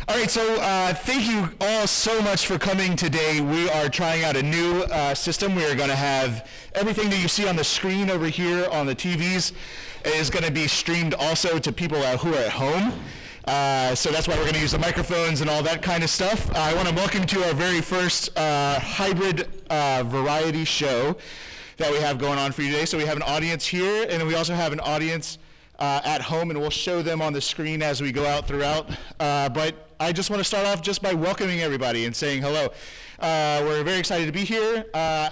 All right, so thank you all so much for coming today. We are trying out a new system. We are going to have everything that you see on the screen over here on the TVs is going to be streamed also to people who are at home. So that's why we're going to use the microphones and all that kind of stuff. I want to welcome you to our very first hybrid variety show that we have going on for you today. So we have an audience here, and then we also have an audience at home, and we'll show them on the screen as we go out throughout. But I just want to start off just by welcoming everybody and saying hello. We're very excited to be here. A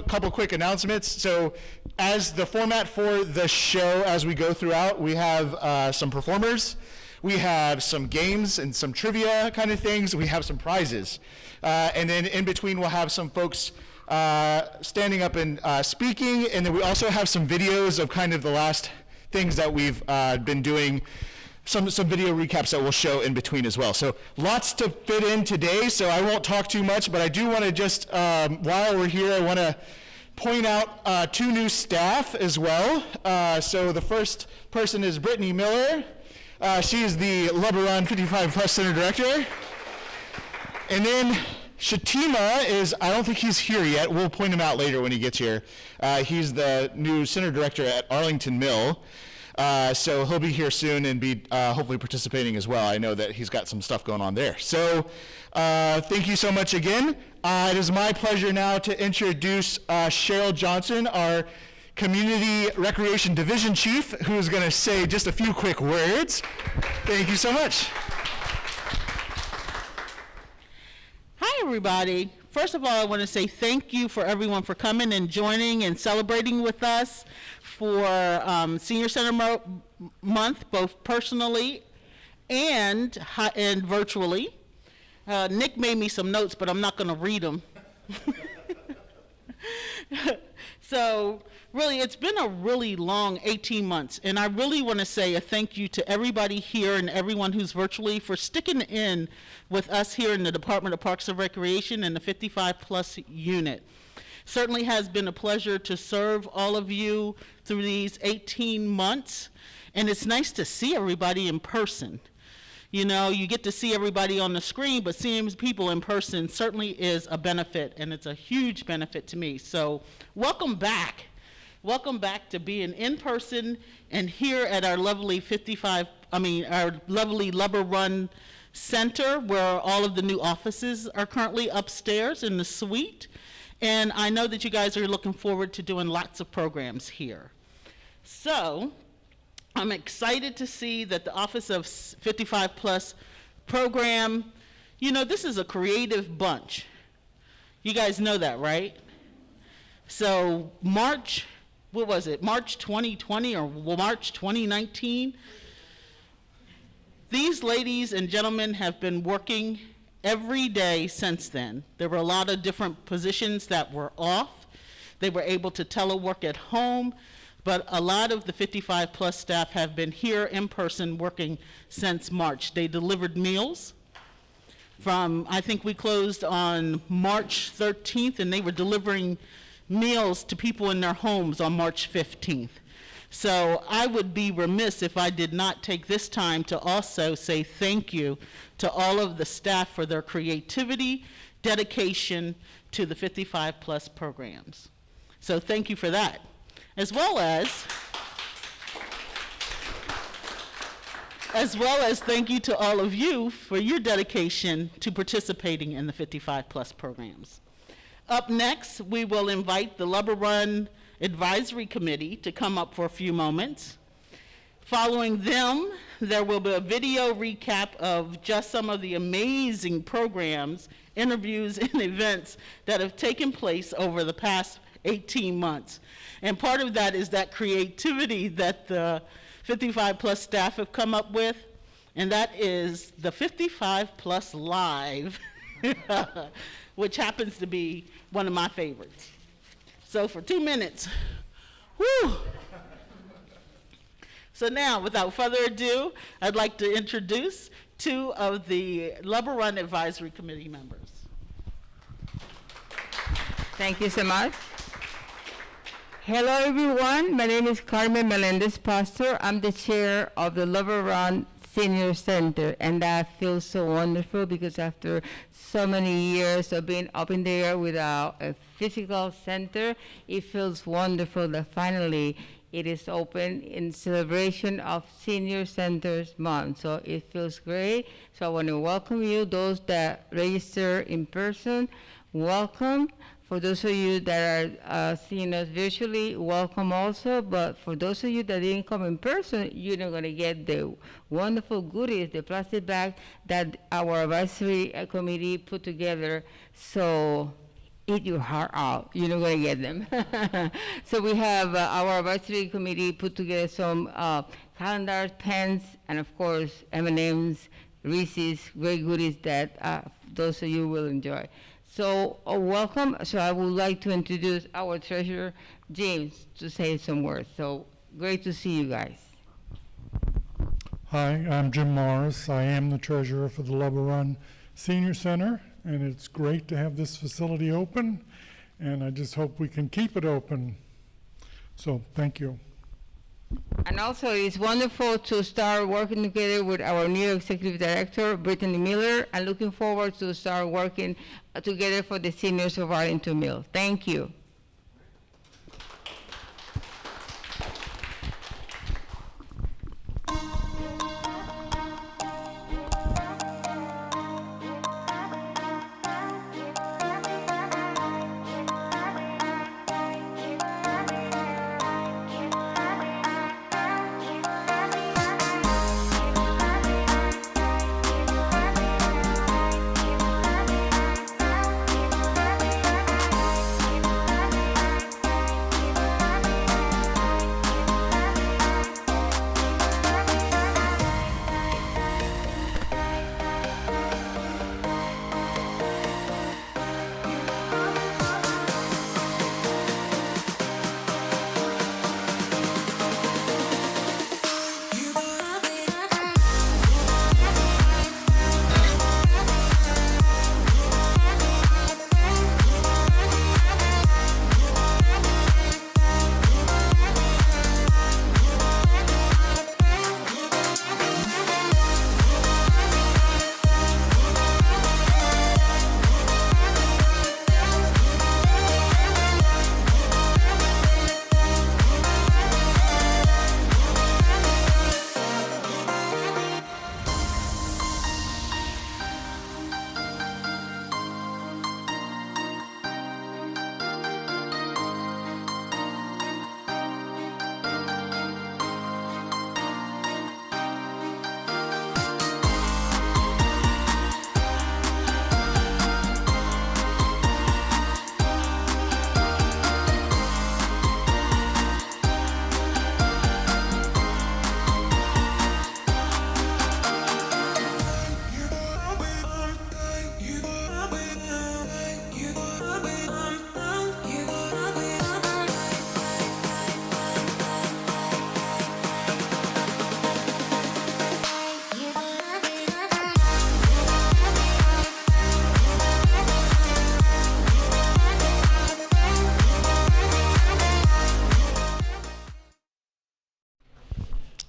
couple quick announcements. So as the format for the show as we go throughout, we have some performers, we have some games and some trivia kind of things, we have some prizes. And then in between we'll have some folks standing up and speaking, and then we also have some videos of kind of the last things that we've been doing, some video recaps that we'll show in between as well. So lots to fit in today, so I won't talk too much, but I do want to just, while we're here, I want to point out two new staff as well. So the first person is Brittany Miller. She is the Lubber 55 Plus Center Director. And then Shatima is, I don't think he's here yet. We'll point him out later when he gets here. He's the new Center Director at Arlington Mill. So he'll be here soon and be hopefully participating as well. I know that he's got some stuff going on there. So thank you so much again. It is my pleasure now to introduce Cheryl Johnson, our Community Recreation Division Chief, who is going to say just a few quick words. Thank you so much. Hi, everybody. First of all, I want to say thank you for everyone for coming and joining and celebrating with us for Senior Center Month, both personally and virtually. Nick made me some notes, but I'm not going to read them. So really, it's been a really long 18 months, and I really want to say a thank you to everybody here and everyone who's virtually for sticking in with us here in the Department of Parks and Recreation and the 55 Plus unit. Certainly has been a pleasure to serve all of you through these 18 months, and it's nice to see everybody in person. You know, you get to see everybody on the screen, but seeing people in person certainly is a benefit, and it's a huge benefit to me. So welcome back. Welcome back to being in person and here at our lovely our lovely Lubber Run Center, where all of the new offices are currently upstairs in the suite. And I know that you guys are looking forward to doing lots of programs here. So I'm excited to see that the Office of 55 Plus program, you know, this is a creative bunch. You guys know that, right? So March 2020 or March 2019, these ladies and gentlemen have been working every day since then. There were a lot of different positions that were off. They were able to telework at home, but a lot of the 55 Plus staff have been here in person working since March. They delivered meals from, I think we closed on March 13th, and they were delivering meals to people in their homes on March 15th. So I would be remiss if I did not take this time to also say thank you to all of the staff for their creativity, dedication to the 55 Plus programs. So thank you for that. As well as thank you to all of you for your dedication to participating in the 55 Plus programs. Up next, we will invite the Lubber Run Advisory Committee to come up for a few moments. Following them, there will be a video recap of just some of the amazing programs, interviews, and events that have taken place over the past 18 months. And part of that is that creativity that the 55 Plus staff have come up with, and that is the 55 Plus Live, which happens to be one of my favorites. So for 2 minutes, whoo! So now, without further ado, I'd like to introduce two of the Lubber Run Advisory Committee members. Thank you so much. Hello everyone, my name is Carmen Melendez Pastor. I'm the chair of the Lubber Run senior center, and that feels so wonderful because after so many years of being up in the air without a physical center, it feels wonderful that finally it is open in celebration of Senior Centers Month. So it feels great. So I want to welcome you, those that register in person, welcome. For those of you that are seeing us virtually, welcome also. But for those of you that didn't come in person, you're not going to get the wonderful goodies, the plastic bag that our advisory committee put together. So eat your heart out. You're not going to get them. So we have our advisory committee put together some calendars, pens, and of course M&Ms, Reese's, great goodies that those of you will enjoy. So welcome. So I would like to introduce our treasurer, James, to say some words. So great to see you guys. Hi, I'm Jim Morris. I am the treasurer for the Lubber Senior Center, and it's great to have this facility open, and I just hope we can keep it open. So thank you. And also, it's wonderful to start working together with our new executive director, Brittany Miller, and looking forward to start working together for the seniors of Arlington Mill. Thank you.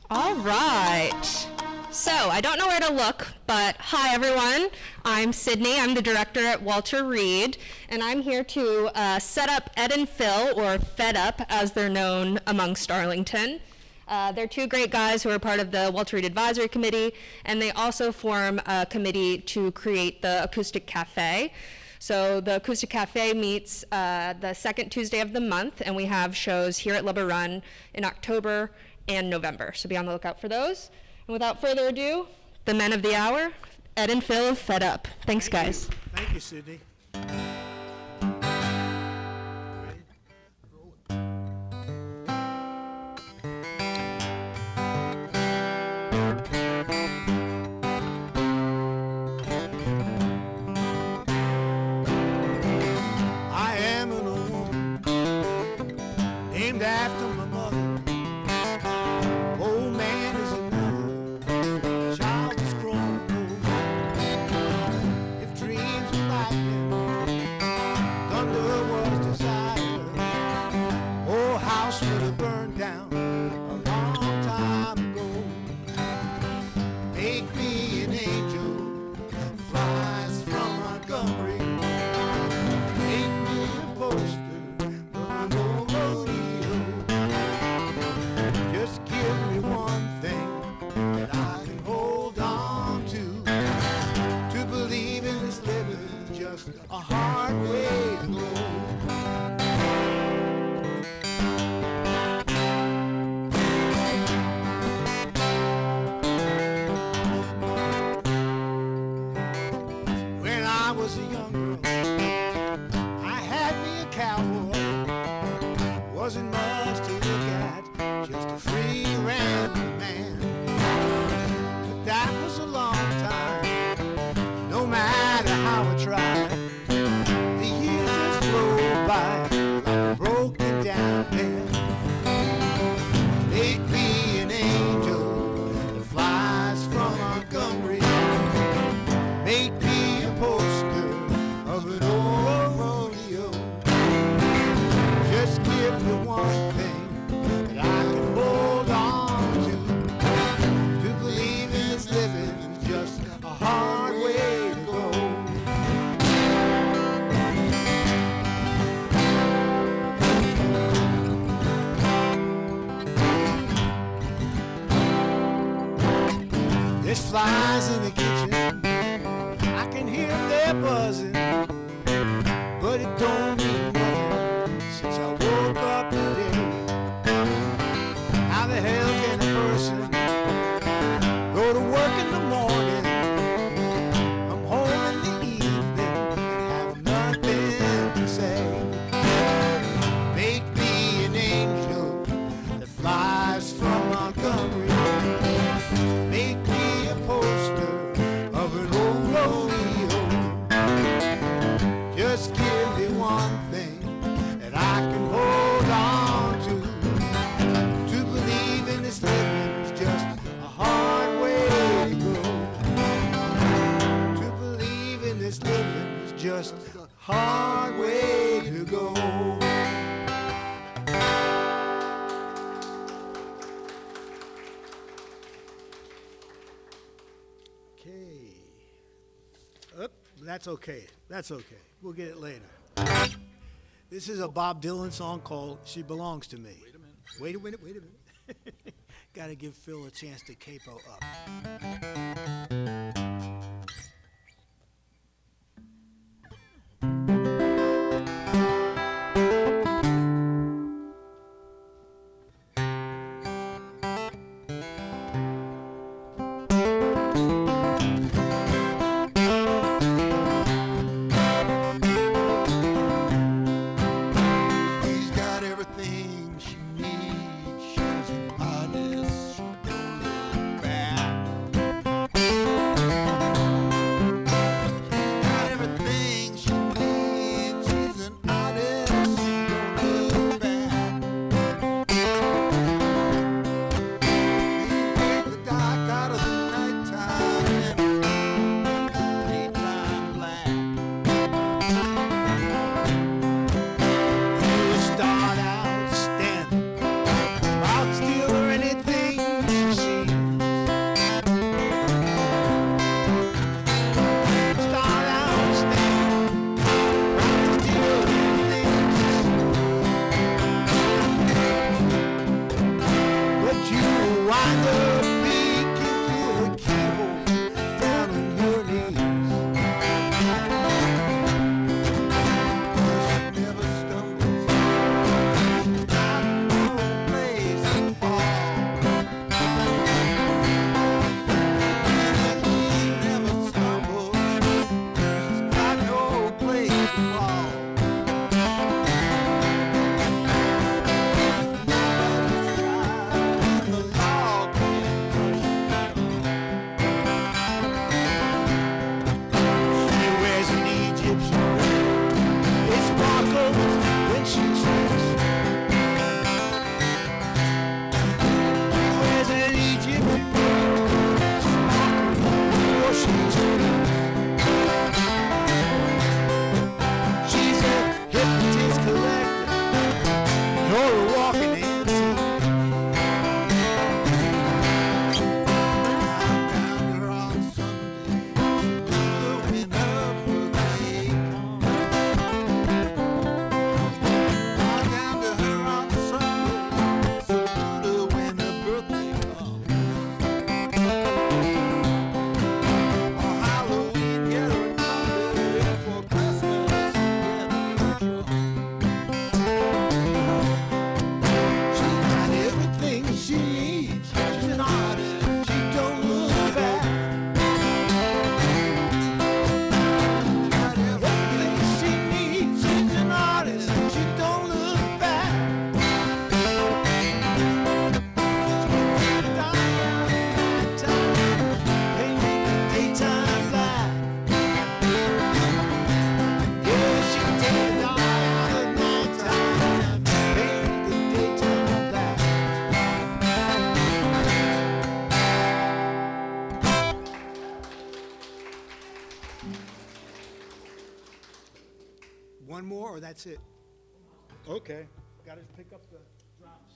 All right. So I don't know where to look, but hi everyone. I'm Sydney. I'm the director at Walter Reed, and I'm here to set up Ed and Phil, or Fed Up as they're known amongst Arlington. They're two great guys who are part of the Walter Reed Advisory Committee, and they also form a committee to create the Acoustic Cafe. So the Acoustic Cafe meets the second Tuesday of the month, and we have shows here at Lubber Run in October and November. So be on the lookout for those. And without further ado, the men of the hour, Ed and Phil of Fed Up. Thanks, guys. Thank you, Sydney. I am an old woman named after my mother. Old man is another. Child is grown old. If dreams were lightning, a hard way to go. When I was a young girl, I had me a cowboy. Wasn't much to look at, just a free rambling man. But that was a long time, no matter how I tried. The years just flew by like a broken down bed. Make me an angel that flies from Montgomery. Make me a poster of an old rodeo. Just give me one thing that I can hold on to. To believe in this living is just a hard way to go. There's flies in the kitchen, I can hear them, they're buzzing, but it don't mean nothing since I woke up today. How the hell can a person go to work in the morning, come home in the evening, and have nothing to say? Make me an angel that flies from Montgomery. Make me a poster of an old rodeo. Just give me one thing that I can hold on to. To believe in this living is just a hard way to go. To believe in this living is just a hard way to go. Okay. That's okay. That's okay. We'll get it later. This is a Bob Dylan song called She Belongs to Me. Wait a minute. Gotta give Phil a chance to capo up. He's got everything she needs. She's an artist, she don't look back. one more, or that's it? Okay. Got to pick up the drops.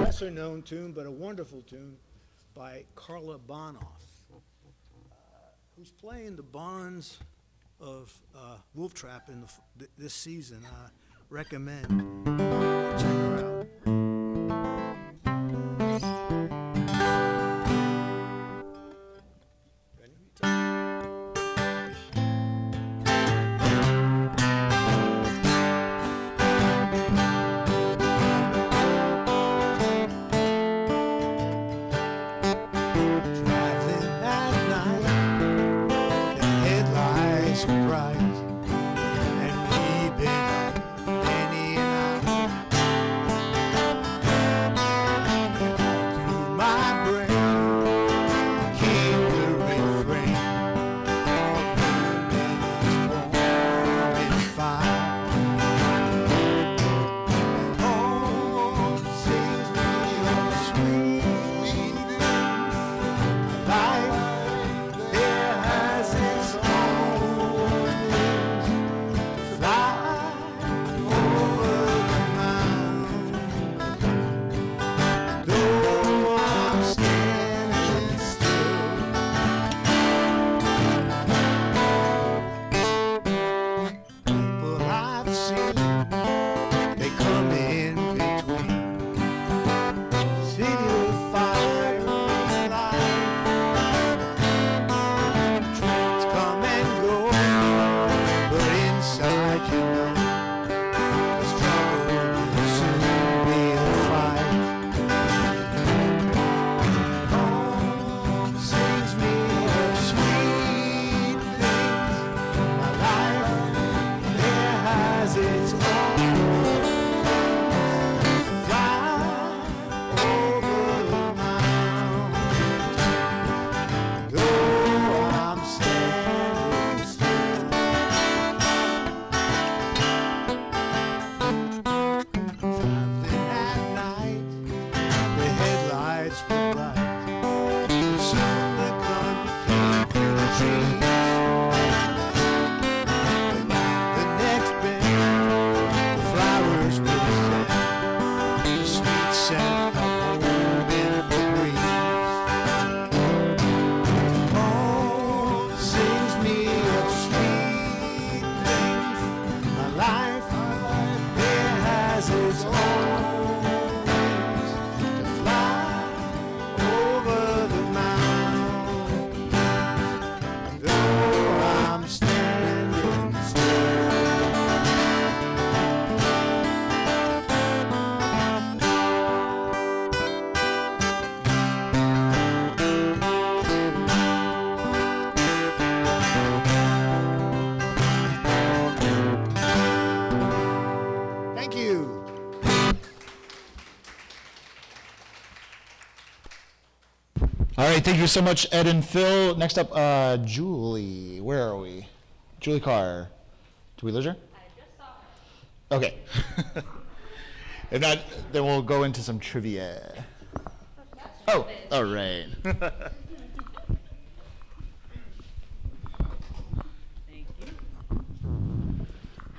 Lesser known tune, but a wonderful tune by Carla Bonoff, who's playing the Bonds of Wolf Trap in this season. Recommend. Check her out. All right, thank you so much, Ed and Phil. Next up, Julie. Where are we? Julie Carr. Did we lose her? I just saw her. Okay. If not, then we'll go into some trivia. Oh, all right.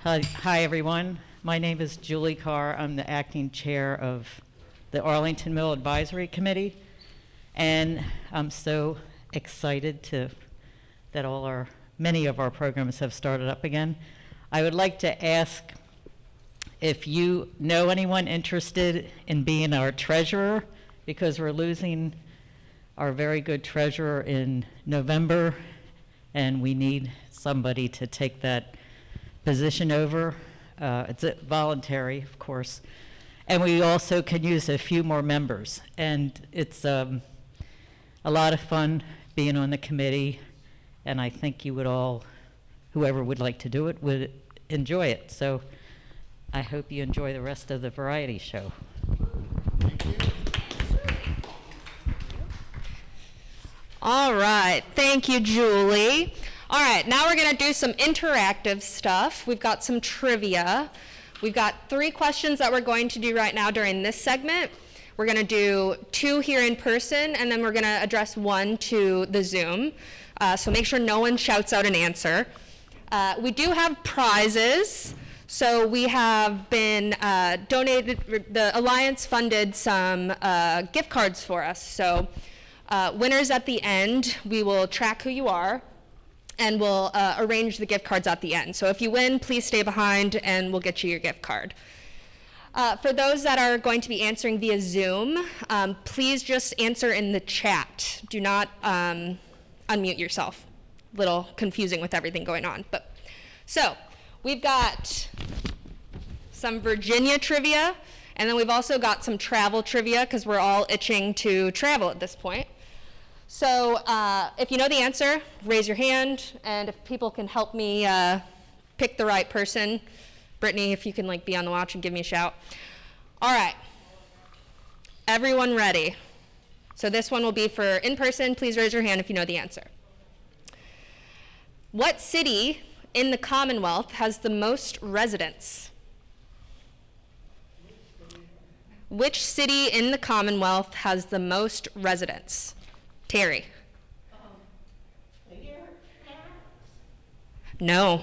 Hi, everyone. My name is Julie Carr. I'm the acting chair of the Arlington Mill Advisory Committee, and I'm so excited that many of our programs have started up again. I would like to ask if you know anyone interested in being our treasurer, because we're losing our very good treasurer in November, and we need somebody to take that position over. It's voluntary, of course. And we also can use a few more members. And it's a lot of fun being on the committee, and I think you would all, whoever would like to do it, would enjoy it. So I hope you enjoy the rest of the variety show. All right, thank you, Julie. All right, now we're going to do some interactive stuff. We've got some trivia. We've got 3 questions that we're going to do right now during this segment. We're going to do 2 here in person, and then we're going to address 1 to the Zoom. So make sure no one shouts out an answer. We do have prizes. So we have been donated, the Alliance funded some gift cards for us. So winners at the end, we will track who you are, and we'll arrange the gift cards at the end. So if you win, please stay behind, and we'll get you your gift card. For those that are going to be answering via Zoom, please just answer in the chat. Do not unmute yourself. A little confusing with everything going on. But so we've got some Virginia trivia, and then we've also got some travel trivia because we're all itching to travel at this point. So if you know the answer, raise your hand, and if people can help me pick the right person, Brittany, if you can be on the watch and give me a shout. All right, everyone ready? So this one will be for in person. Please raise your hand if you know the answer. What city in the Commonwealth has the most residents? Which city in the Commonwealth has the most residents? Terry. No.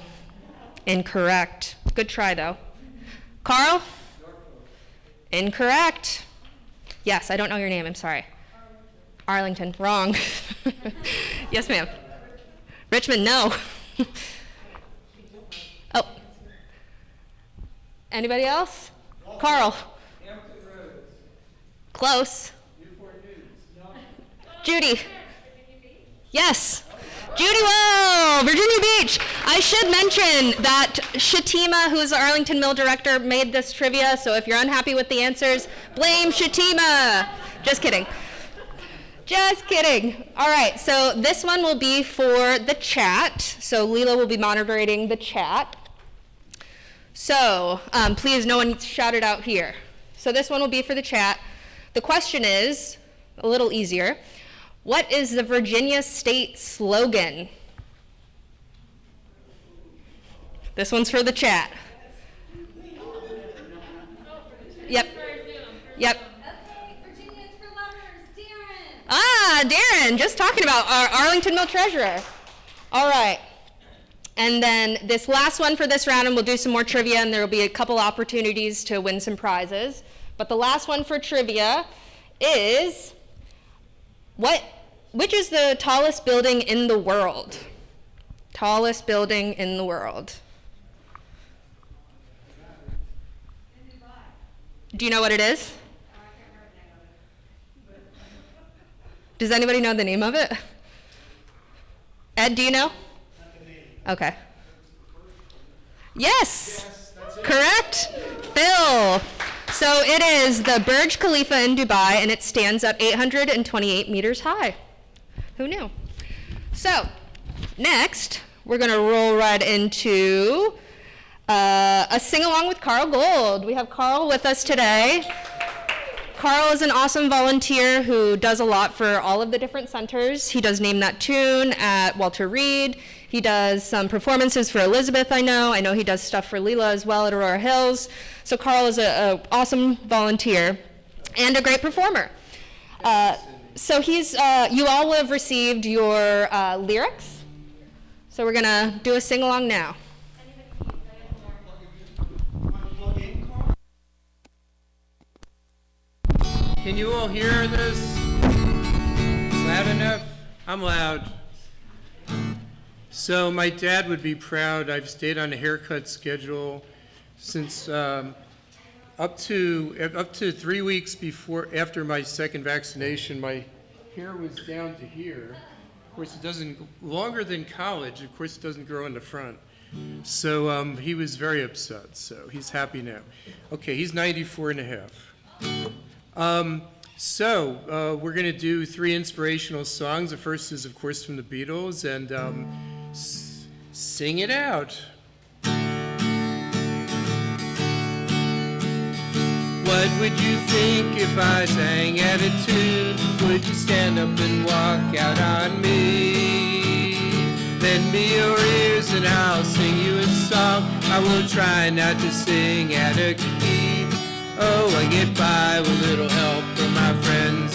Incorrect. Good try, though. Carl? Incorrect. Yes, I don't know your name. I'm sorry. Arlington. Wrong. Yes, ma'am. Richmond, no. Oh. Anybody else? Carl. Close. Judy. Yes. Judy, whoa, Virginia Beach. I should mention that Shatima, who is the Arlington Mill director, made this trivia, so if you're unhappy with the answers, blame Shatima. Just kidding. Just kidding. All right, so this one will be for the chat. So Leela will be monitoring the chat. So please, no one shout it out here. So this one will be for the chat. The question is a little easier. What is the Virginia state slogan? This one's for the chat. Yep. Yep. Okay, Virginia's for lovers, Darren. Ah, Darren, just talking about our Arlington Mill treasurer. All right. And then this last one for this round, and we'll do some more trivia, and there will be a couple opportunities to win some prizes. But the last one for trivia is, which is the tallest building in the world? Tallest building in the world. Do you know what it is? Does anybody know the name of it? Ed, do you know? Okay. Yes, correct. Phil. So it is the Burj Khalifa in Dubai, and it stands up 828 meters high. Who knew? So next, we're going to roll right into a sing-along with Carl Gold. We have Carl with us today. Carl is an awesome volunteer who does a lot for all of the different centers. He does Name That Tune at Walter Reed. He does some performances for Elizabeth, I know. I know he does stuff for Leela as well at Aurora Hills. So Carl is an awesome volunteer and a great performer. So you all will have received your lyrics. So we're going to do a sing-along now. Can you all hear this? Loud enough? I'm loud. So my dad would be proud. I've stayed on a haircut schedule since up to 3 weeks after my second vaccination. My hair was down to here. Of course, it doesn't, longer than college, of course, it doesn't grow in the front. So he was very upset, so he's happy now. Okay, he's 94 and a half. So we're going to do 3 inspirational songs. The first is, of course, from the Beatles, and sing it out. What would you think if I sang at a tune? Would you stand up and walk out on me? Lend me your ears and I'll sing you a song. I will try not to sing at a key. Oh, I get by with little help from friends.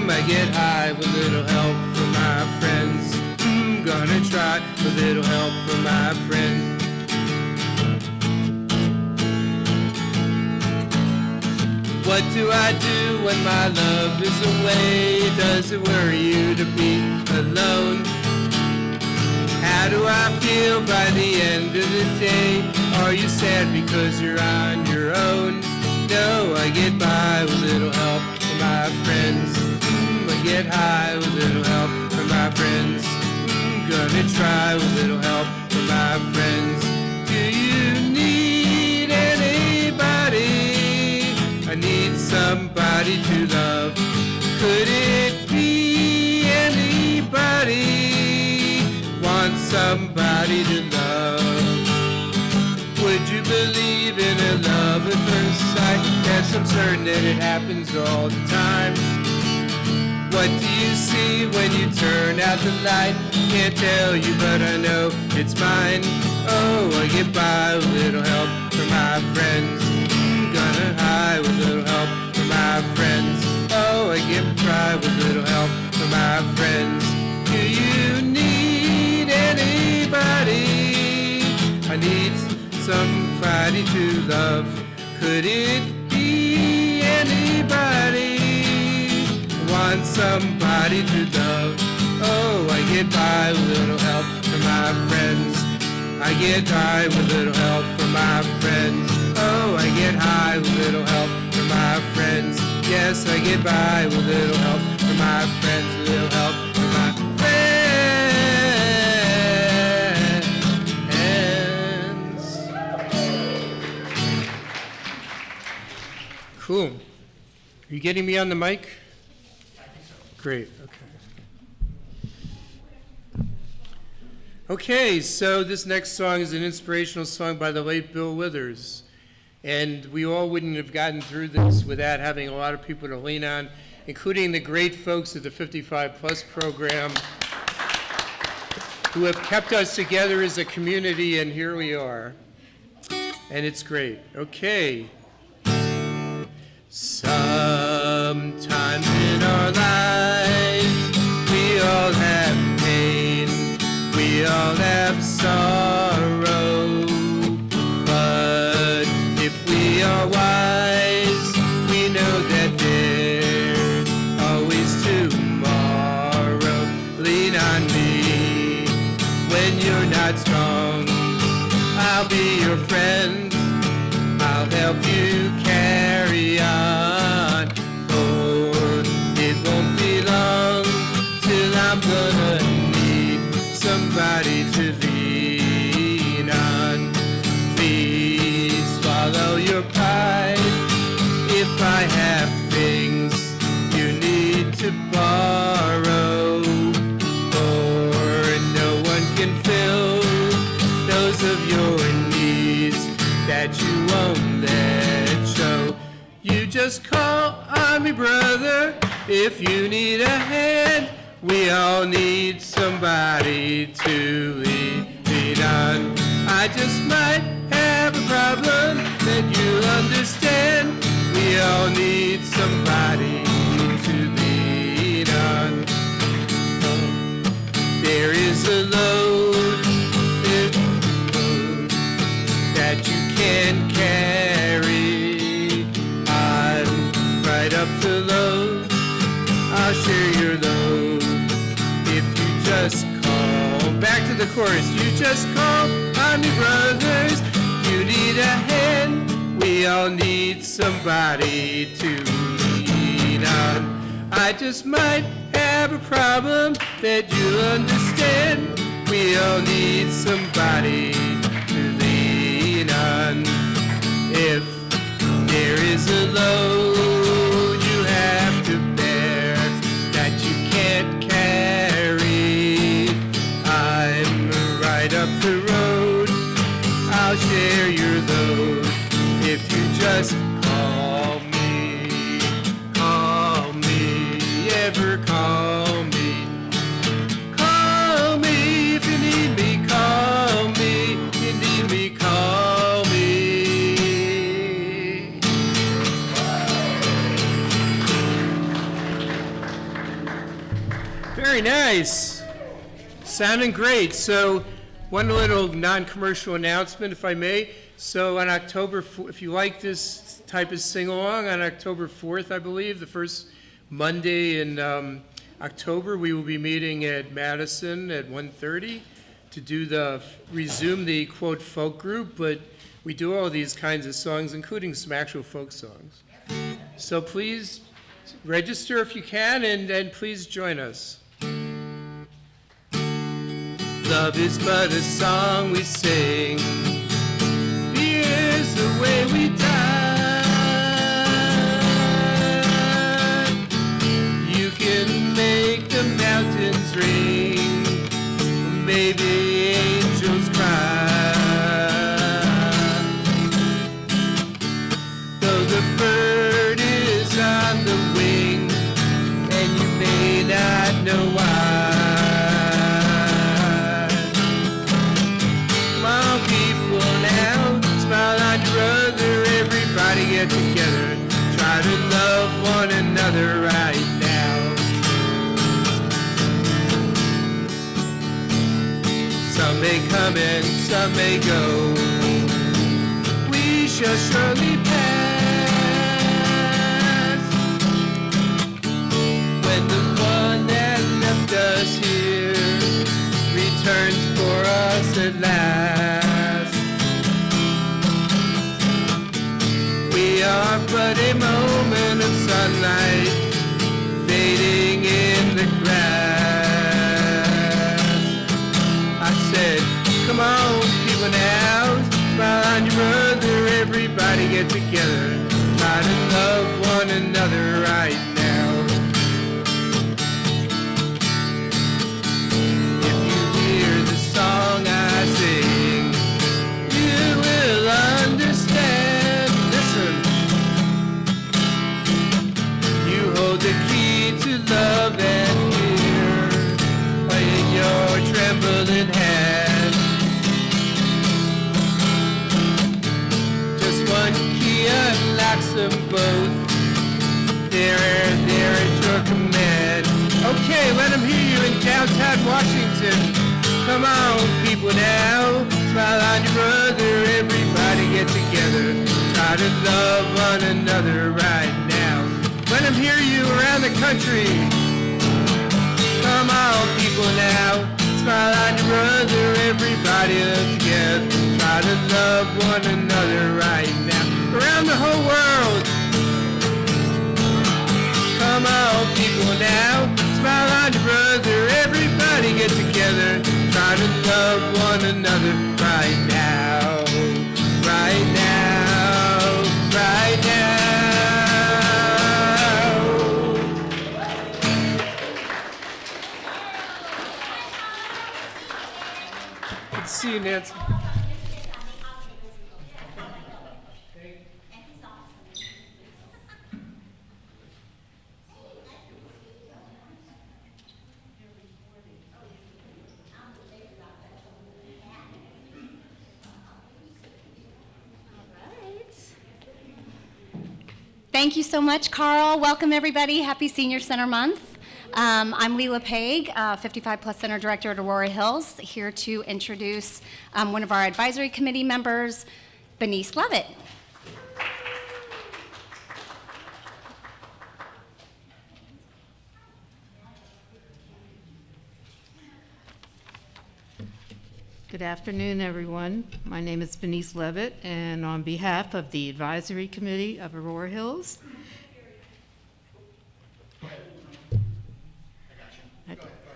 I get high with little help from my friends. Gonna try with little help from my friends. What do I do when my love is away? Does it worry you to be alone? How do I feel by the end of the day? Are you sad because you're on your own? No, I get by with little help from my friends. I get high with little help from my friends. Gonna try with little help from my friends. Do you need anybody? I need somebody to love. Could it be anybody? Want somebody to love? Would you believe in a love at first sight? Yes, I'm certain that it happens all the time. What do you see when you turn out the light? Can't tell you, but I know it's mine. Oh, I get by with little help from my friends. Gonna high with little help from my friends. Oh, I get by with little help from my friends. Do you need anybody? I need somebody to love. Could it be anybody? Want somebody to love. Oh, I get by with little help from my friends. I get high with little help from my friends. Oh, I get high with little help from my friends. Yes, I get by with little help from my friends. Little help from my friends. Cool. Are you getting me on the mic? Great, okay. Okay, so this next song is an inspirational song by the late Bill Withers. And we all wouldn't have gotten through this without having a lot of people to lean on, including the great folks at the 55 Plus program who have kept us together as a community, and here we are. And it's great. Okay. Sometimes in our lives, we all have pain, we all have sorrow, but if we are wise, we know that there's always tomorrow. Lean on me when you're not strong, I'll be your friend, I'll help you carry on, for it won't be long till I'm gonna need somebody to lean on. Please swallow your pride if I have things you need to borrow, for no one can fill those of your needs that you won't let show. You just call on me, brother, if you need a hand. We all need somebody to lean on. I just might have a problem that you'll understand. We all need somebody to lean on. There is a load that you can carry. I'm right up the load. I'll share your load if you just call. Back to the chorus. You just call on me, brothers. You need a hand. We all need somebody to lean on. I just might have a problem that you'll understand. We all need somebody to lean on. If there is a load you have to bear that you can't carry, I'm right up the road. I'll share your load if you just call me, ever call me. Call me if you need me, call me, you need me, call me. Very nice. Sounding great. So, one little non-commercial announcement, if I may. So, on October, if you like this type of sing-along, on October 4th, I believe, the first Monday in October, we will be meeting at Madison at 1:30 to resume the quote folk group, but we do all these kinds of songs, including some actual folk songs. So please register if you can, and please join us. Love is but a song we sing. Fear is the way we die. You can make the mountains ring, maybe angels cry. Though the bird is on the wing, and you may not know why. Get together, try to love one another right now. Some may come and some may go. We shall surely pass. When the one that left us here returns for us at last. We are but a moment of sunlight fading in the grass. I said, come on, people now, smile on your brother, everybody get together, try to love one another right now. If you hear the song I sing, you will understand. Hold the key to love and fear in your trembling hand. Just one key unlocks them both. They're at your command. Okay, let them hear you in downtown Washington. Come on, people now. Smile on your brother, everybody get together. Try to love one another right now. Let them hear you around the country. Come on, people now. Smile on your brother, everybody together. Try to love one another right now. Around the whole world. Come on, people now. Smile on your brother, everybody get together. Try to love one another right now. Right now. Right now. See you, Nancy. Thank you so much, Carl. Welcome, everybody. Happy Senior Center Month. I'm Leela Paig, 55 Plus Center Director at Aurora Hills, here to introduce one of our advisory committee members, Benice Levitt. Good afternoon, everyone. My name is Benice Levitt, and on behalf of the Advisory Committee of Aurora Hills,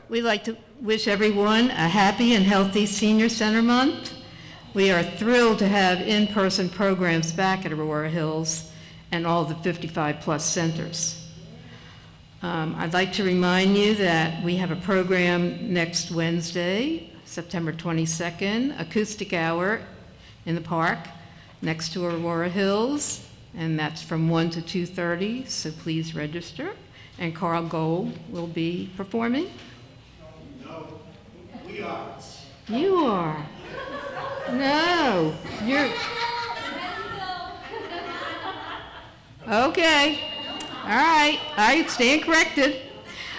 we'd like to wish everyone a happy and healthy Senior Center Month. We are thrilled to have in-person programs back at Aurora Hills and all the 55-plus centers. I'd like to remind you that we have a program next Wednesday, September 22nd, acoustic hour in the park next to Aurora Hills, and that's from 1 to 2:30, so please register. And Carl Gold will be performing. No, we are. You are. No, you're. Okay. All right. I stand corrected.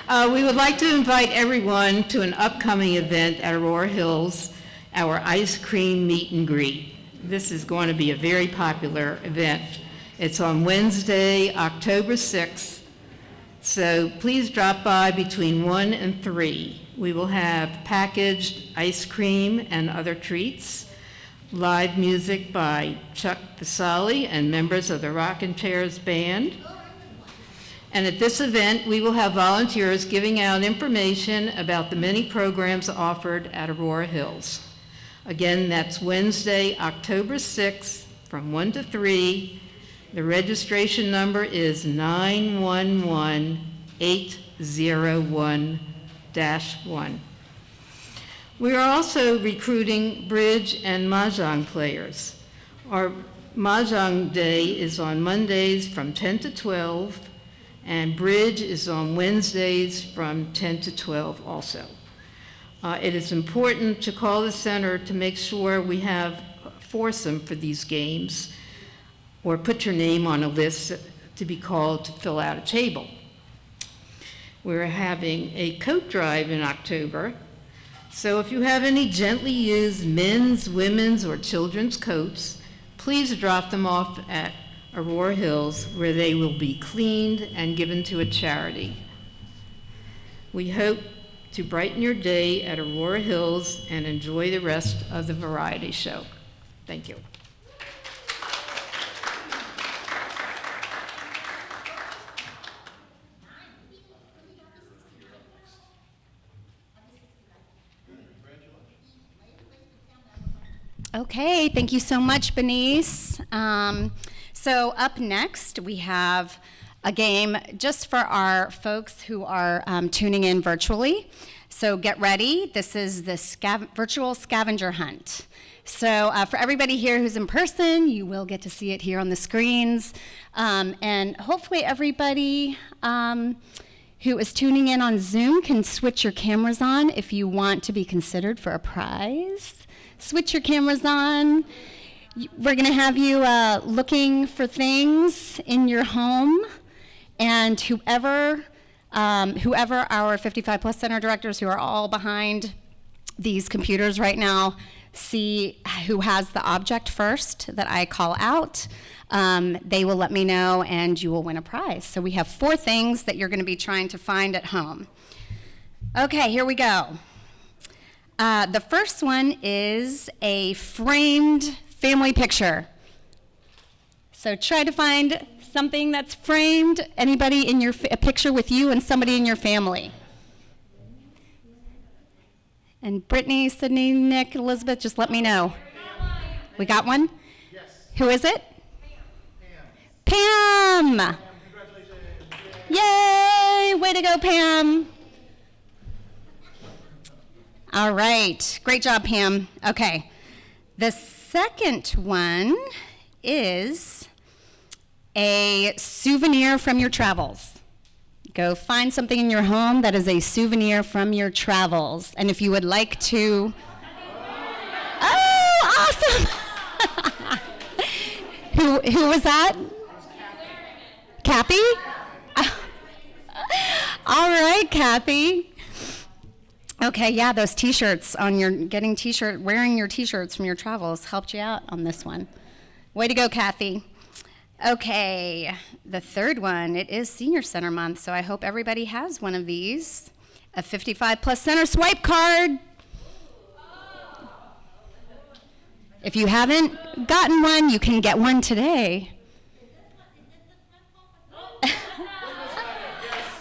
We would like to invite everyone to an upcoming event at Aurora Hills, our ice cream meet and greet. This is going to be a very popular event. It's on Wednesday, October 6th, so please drop by between 1 and 3. We will have packaged ice cream and other treats, live music by Chuck Vasali and members of the Rockin' Chairs Band. And at this event, we will have volunteers giving out information about the many programs offered at Aurora Hills. Again, that's Wednesday, October 6th, from 1 to 3. The registration number is 911801-1. We are also recruiting bridge and Mahjong players. Our Mahjong day is on Mondays from 10 to 12, and bridge is on Wednesdays from 10 to 12 also. It is important to call the center to make sure we have a foursome for these games, or put your name on a list to be called to fill out a table. We're having a coat drive in October, so if you have any gently used men's, women's, or children's coats, please drop them off at Aurora Hills, where they will be cleaned and given to a charity. We hope to brighten your day at Aurora Hills and enjoy the rest of the variety show. Thank you. Okay, thank you so much, Benice. So up next, we have a game just for our folks who are tuning in virtually. So get ready. This is the virtual scavenger hunt. So for everybody here who's in person, you will get to see it here on the screens. And hopefully everybody who is tuning in on Zoom can switch your cameras on if you want to be considered for a prize. Switch your cameras on. We're going to have you looking for things in your home, and whoever our 55 Plus Center directors who are all behind these computers right now, see who has the object first that I call out. They will let me know, and you will win a prize. So we have 4 things that you're going to be trying to find at home. Okay, here we go. The first one is a framed family picture. So try to find something that's framed. Anybody in a picture with you and somebody in your family. And Brittany, Sydney, Nick, Elizabeth, just let me know. We got one? Yes. Who is it? Pam. Pam. Congratulations. Yay! Way to go, Pam. All right, great job, Pam. Okay, the second one is a souvenir from your travels. Go find something in your home that is a souvenir from your travels. And if you would like to, oh, awesome. Who was that? Kathy? All right, Kathy. Okay, yeah, those t-shirts wearing your t-shirts from your travels helped you out on this one. Way to go, Kathy. Okay, the third one, it is Senior Center Month, so I hope everybody has one of these. A 55 Plus Center swipe card. If you haven't gotten one, you can get one today.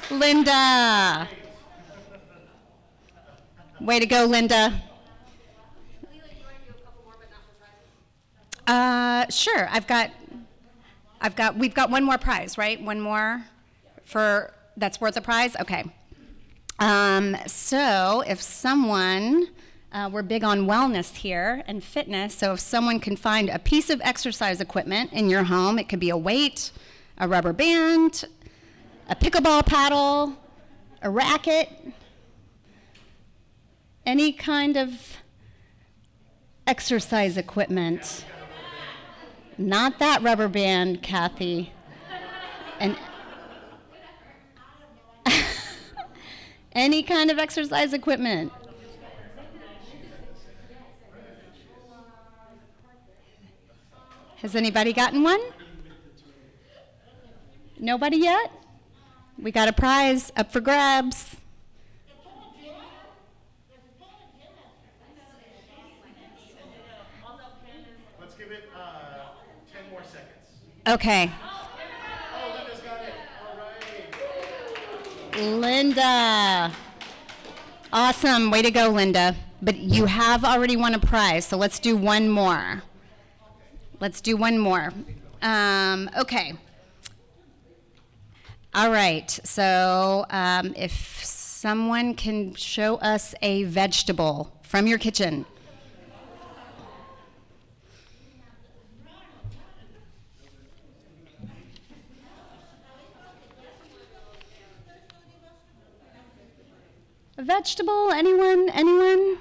Linda. Way to go, Linda. Sure, we've got one more prize, right? One more that's worth a prize? Okay. So if someone, we're big on wellness here and fitness, so if someone can find a piece of exercise equipment in your home, it could be a weight, a rubber band, a pickleball paddle, a racket, any kind of exercise equipment. Not that rubber band, Kathy. And Any kind of exercise equipment? Has anybody gotten one? Nobody yet? We got a prize up for grabs. Let's give it 10 more seconds. Okay. Oh, Linda's got it. All right. Linda. Awesome. Way to go, Linda. But you have already won a prize, so let's do one more. Let's do one more. Okay. All right. So if someone can show us a vegetable from your kitchen. A vegetable? Anyone? Anyone?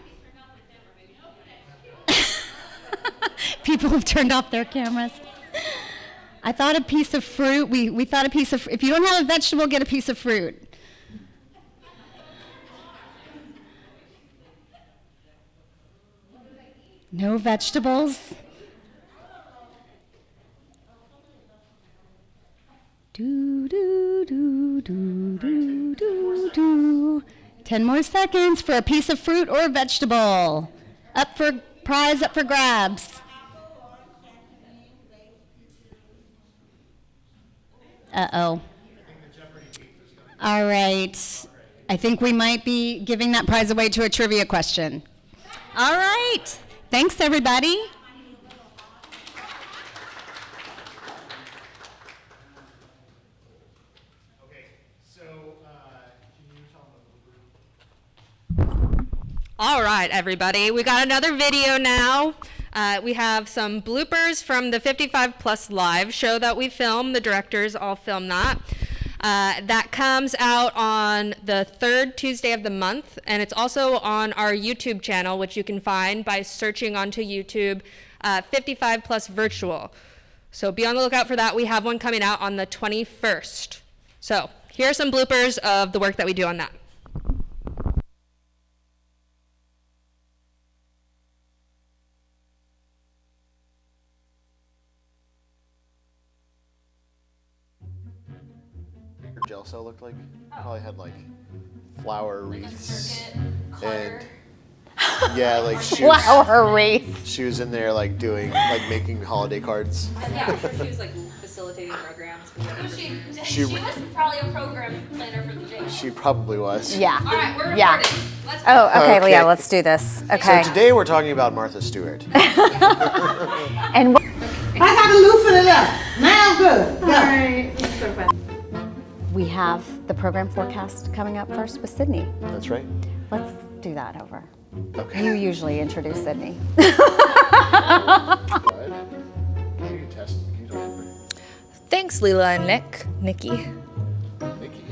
People have turned off their cameras. I thought a piece of fruit. We thought a piece of. If you don't have a vegetable, get a piece of fruit. No vegetables. Do do do do do do do. 10 more seconds for a piece of fruit or a vegetable. Up for prize, up for grabs. Uh-oh. All right. I think we might be giving that prize away to a trivia question. All right. Thanks, everybody. All right, everybody, we got another video now. We have some bloopers from the 55 Plus Live show that we filmed. The directors all filmed that. That comes out on the third Tuesday of the month, and it's also on our YouTube channel, which you can find by searching onto YouTube 55 Plus Virtual. So be on the lookout for that. We have one coming out on the 21st. So here are some bloopers of the work that we do on that. Gel cell looked like? Probably had like flower wreaths and yeah, like she was, Flower wreath. she was in there like making holiday cards. Yeah, I'm sure she was like facilitating programs. She She- was probably a program planner for the J. She probably was. Yeah. All right, we're Yeah. recording. Let's Oh, okay. Okay. Yeah, let's do this. Okay. So today we're talking about Martha Stewart. And I got a loop for the left. Now good. Go. we have the program forecast coming up first with Sydney. That's right. Let's do that over. Okay. You usually introduce Sydney. Can you test? Can you tell me? Thanks, Leela and Nikki. Nikki.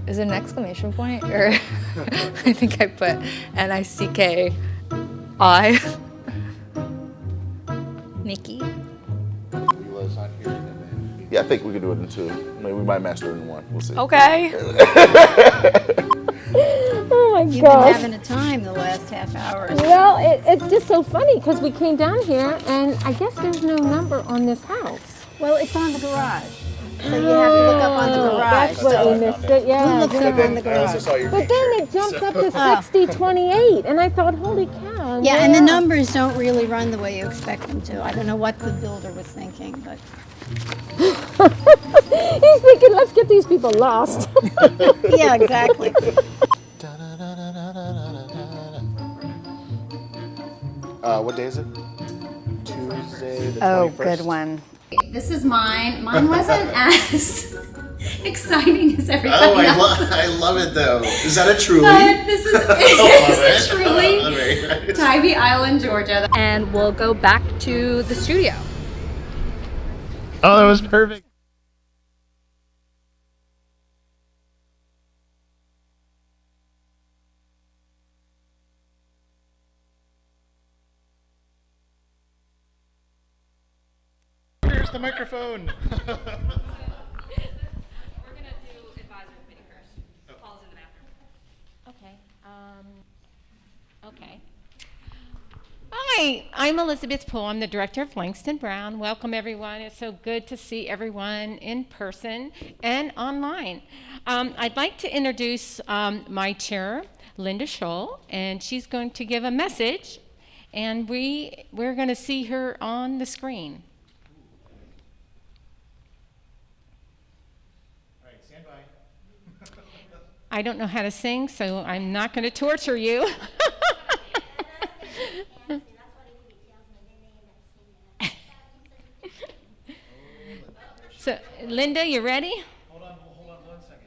Is it an exclamation point? Or I think I put N-I-C-K-I. Nikki. Leela's not here. Yeah, I think we could do it in two. Maybe we might master it in one. We'll see. Okay. Oh my You've been gosh. having a time the last half hour. Well, it's just so funny because we came down here and I guess there's no number on this house. Well, it's on the garage. So you have to look up on the garage. That's what we missed it, yeah. Who looks up on the garage? But then it jumped up to 6028 and I thought, holy cow. Yeah, and the numbers don't really run the way you expect them to. I don't know what the builder was thinking, but. He's thinking, let's get these people lost. Yeah, exactly. What day is it? Tuesday the 21st. Oh, good one. This is mine. Mine wasn't as exciting as everybody else. I love it though. Is that a truly? But this is it's a truly Right. Tybee Island, Georgia. And we'll go back to the studio. Oh, that was perfect. Here's the microphone. We're gonna do advisory committee first. Paul's in the bathroom. Okay. Hi, I'm Elizabeth Poole. I'm the director of Langston Brown. Welcome, everyone. It's so good to see everyone in person and online. I'd like to introduce my chair, Linda Scholl, and she's going to give a message, and we're going to see her on the screen. All right, stand by. I don't know how to sing, so I'm not going to torture you. So, Linda, you ready? Hold on 1 second.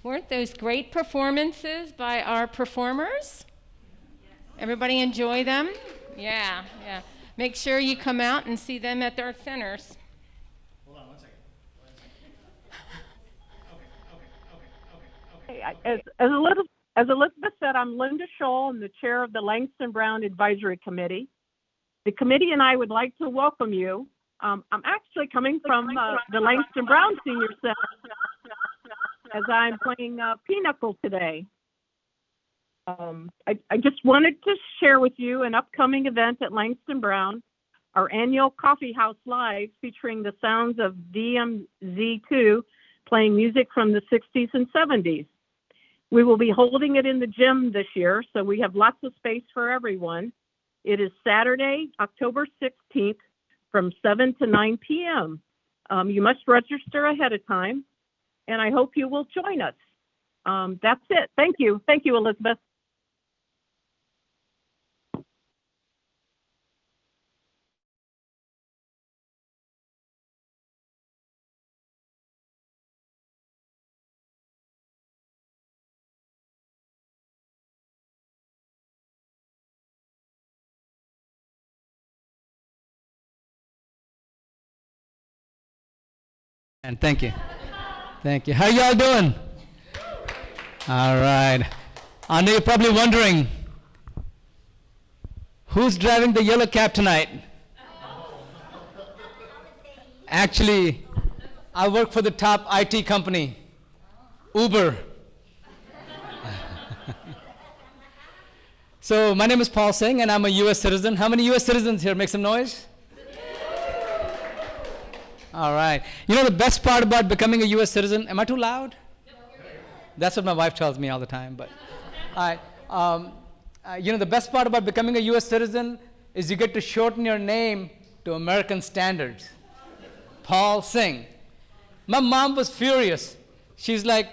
Weren't those great performances by our performers? Everybody enjoy them? Yeah. Make sure you come out and see them at their centers. Hold on 1 second. As Elizabeth said, I'm Linda Scholl. I'm the chair of the Langston Brown Advisory Committee. The committee and I would like to welcome you. I'm actually coming from the Langston Brown Senior Center as I'm playing Pinochle today. I just wanted to share with you an upcoming event at Langston Brown, our annual Coffee House Live featuring the sounds of DMZ2 playing music from the 60s and 70s. We will be holding it in the gym this year, so we have lots of space for everyone. It is Saturday, October 16th from 7 to 9 p.m. You must register ahead of time, and I hope you will join us. That's it. Thank you. Thank you, Elizabeth. And thank you. Thank you. How y'all doing? All right. I know you're probably wondering, who's driving the yellow cab tonight? Actually, I work for the top IT company, Uber. So my name is Paul Singh, and I'm a U.S. citizen. How many U.S. citizens here? Make some noise. All right. You know the best part about becoming a U.S. citizen? Am I too loud? That's what my wife tells me all the time. But, you know the best part about becoming a U.S. citizen is you get to shorten your name to American standards. Paul Singh. My mom was furious. She's like,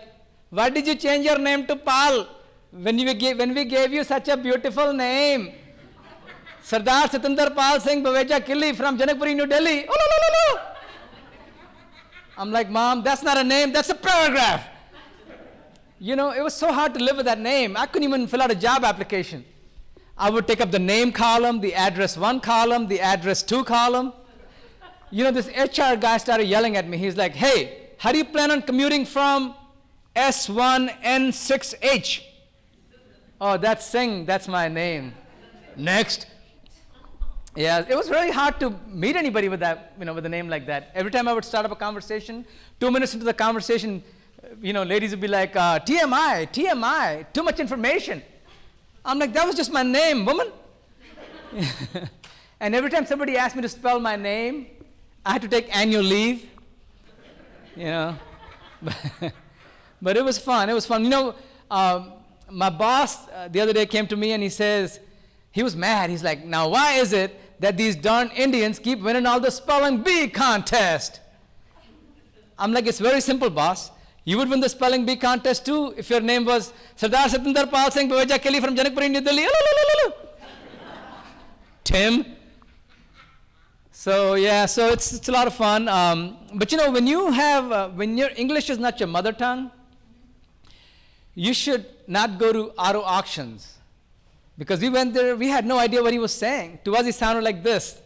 "Why did you change your name to Paul when we gave you such a beautiful name? Sardar Satinder Pal Singh Baweja Killi from Janakpuri, New Delhi." Oh, no. I'm like, "Mom, that's not a name, that's a paragraph." You know, it was so hard to live with that name. I couldn't even fill out a job application. I would take up the name column, the address 1 column, the address 2 column. You know, this HR guy started yelling at me. He's like, "Hey, how do you plan on commuting from S1N6H? Oh, that's Singh, that's my name. Next. Yeah, it was really hard to meet anybody with that, you know, with a name like that. Every time I would start up a conversation, 2 minutes into the conversation, you know, ladies would be like, TMI, too much information. I'm like, that was just my name, woman. And every time somebody asked me to spell my name, I had to take annual leave, you know. But it was fun. You know, my boss the other day came to me and he says, he was mad. He's like, "Now why is it that these darn Indians keep winning all the spelling bee contest?" I'm like, "It's very simple, boss. You would win the spelling bee contest too if your name was Sardar Satinder Pal Singh Baweja Killi from Janakpuri, New Delhi. Tim. So yeah, so it's a lot of fun. But you know, when your English is not your mother tongue, you should not go to auto auctions. Because we went there, we had no idea what he was saying. To us, he sounded like this.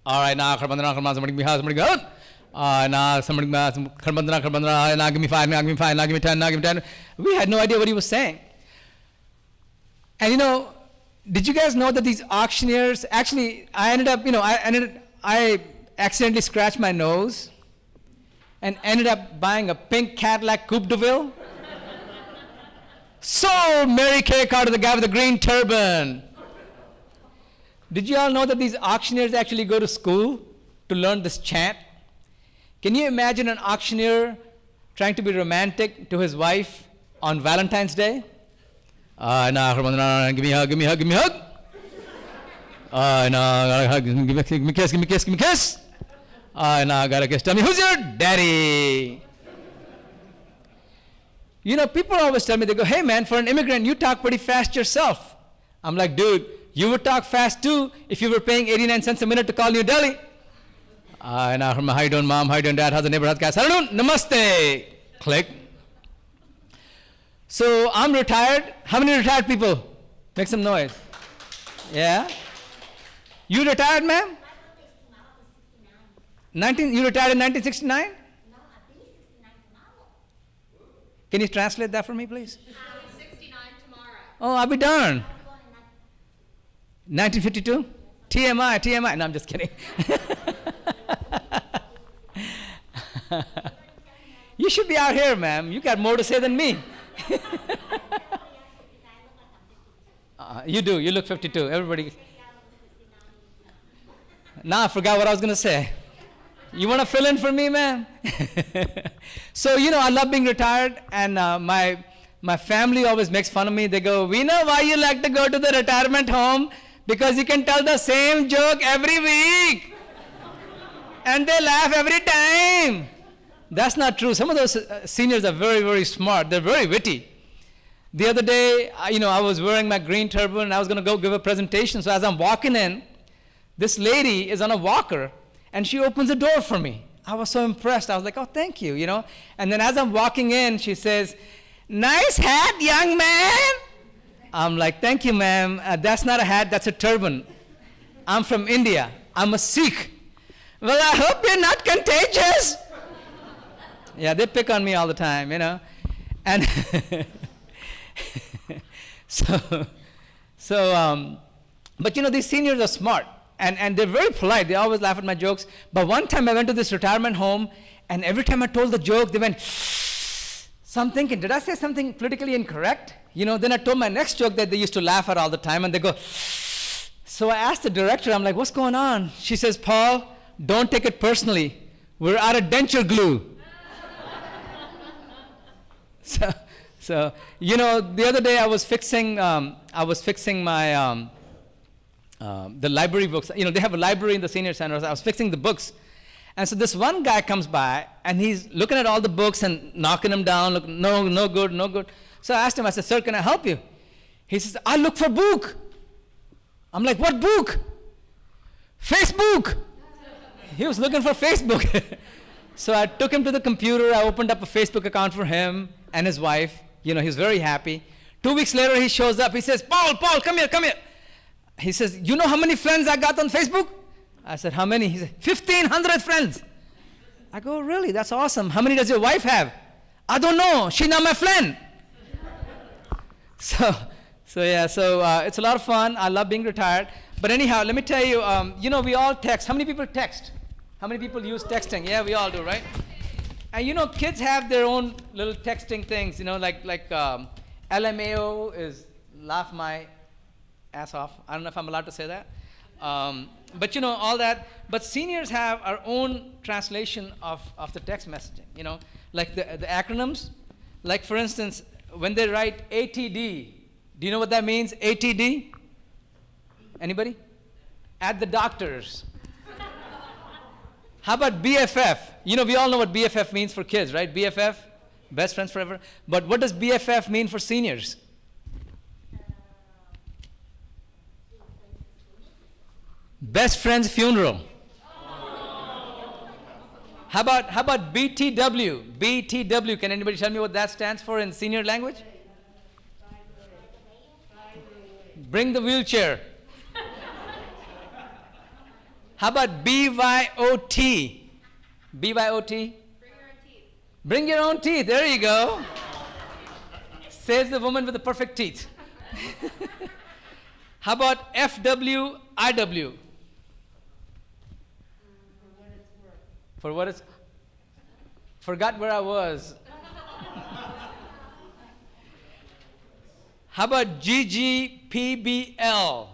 All right, now, somebody go. Now, somebody, now, give me 5, now, give me 5, now, give me 10, now, give me 10. We had no idea what he was saying. And you know, did you guys know that these auctioneers, actually, I accidentally scratched my nose. and ended up buying a pink Cadillac Coupe de Ville. Sold Mary Kay car to the guy with the green turban. Did you all know that these auctioneers actually go to school to learn this chant? Can you imagine an auctioneer trying to be romantic to his wife on Valentine's Day? Give me a hug, give me a hug, give me a hug. Give me a kiss, give me a kiss, give me a kiss. I got a kiss. Tell me, who's your daddy? You know, people always tell me, they go, hey man, for an immigrant, you talk pretty fast yourself. I'm like, dude, you would talk fast too if you were paying 89 cents a minute to call New Delhi. How you doing, mom? How you doing, dad? How's the neighborhood, guys? How you doing? Namaste. Click. So I'm retired. How many retired people? Make some noise. Yeah? You retired, ma'am? You retired in 1969? Can you translate that for me, please? I'll be 69 tomorrow. Oh, I'll be darned. 1952? TMI, TMI. No, I'm just kidding. You should be out here, ma'am. You got more to say than me. You do. You look 52. Everybody. Now I forgot what I was going to say. You want to fill in for me, ma'am? So, you know, I love being retired, and my family always makes fun of me. They go, we know why you like to go to the retirement home, because you can tell the same joke every week. And they laugh every time. That's not true. Some of those seniors are very, very smart. They're very witty. The other day, I was wearing my green turban, and I was going to go give a presentation. So as I'm walking in, this lady is on a walker, and she opens the door for me. I was so impressed. I was like, oh, thank you, And then as I'm walking in, she says, nice hat, young man. I'm like, thank you, ma'am. That's not a hat, that's a turban. I'm from India. I'm a Sikh. Well, I hope you're not contagious. Yeah, they pick on me all the time, And but these seniors are smart. And they're very polite. They always laugh at my jokes. But one time I went to this retirement home, and every time I told the joke, they went, so I'm thinking, did I say something politically incorrect? Then I told my next joke that they used to laugh at all the time, and they go, so I asked the director, I'm like, what's going on? She says, Paul, don't take it personally. We're out of denture glue. So the other day I was fixing my, the library books. They have a library in the senior center. So I was fixing the books. And so this one guy comes by, and he's looking at all the books and knocking them down. Look, no good, no good. So I asked him, I said, sir, can I help you? He says, I look for book. I'm like, what book? Facebook. He was looking for Facebook. So I took him to the computer. I opened up a Facebook account for him and his wife. He's very happy. 2 weeks later, he shows up. He says, Paul, come here. He says, you know how many friends I got on Facebook? I said, how many? He said, 1,500 friends. I go, really? That's awesome. How many does your wife have? I don't know. She's not my friend. So it's a lot of fun. I love being retired. But anyhow, let me tell you, we all text. How many people text? How many people use texting? Yeah, we all do, right? And kids have their own little texting things, like LMAO is laugh my ass off. I don't know if I'm allowed to say that. But all that. But seniors have our own translation of the text messaging, like the acronyms. Like, for instance, when they write ATD, do you know what that means, ATD? Anybody? At the doctor's. How about BFF? We all know what BFF means for kids, right? BFF, best friends forever. But what does BFF mean for seniors? Best friend's funeral. How about BTW? BTW, can anybody tell me what that stands for in senior language? Bring the wheelchair. How about BYOT? BYOT? Bring your own teeth. There you go. Says the woman with the perfect teeth. How about FWIW? Forgot where I was. How about GGPBL?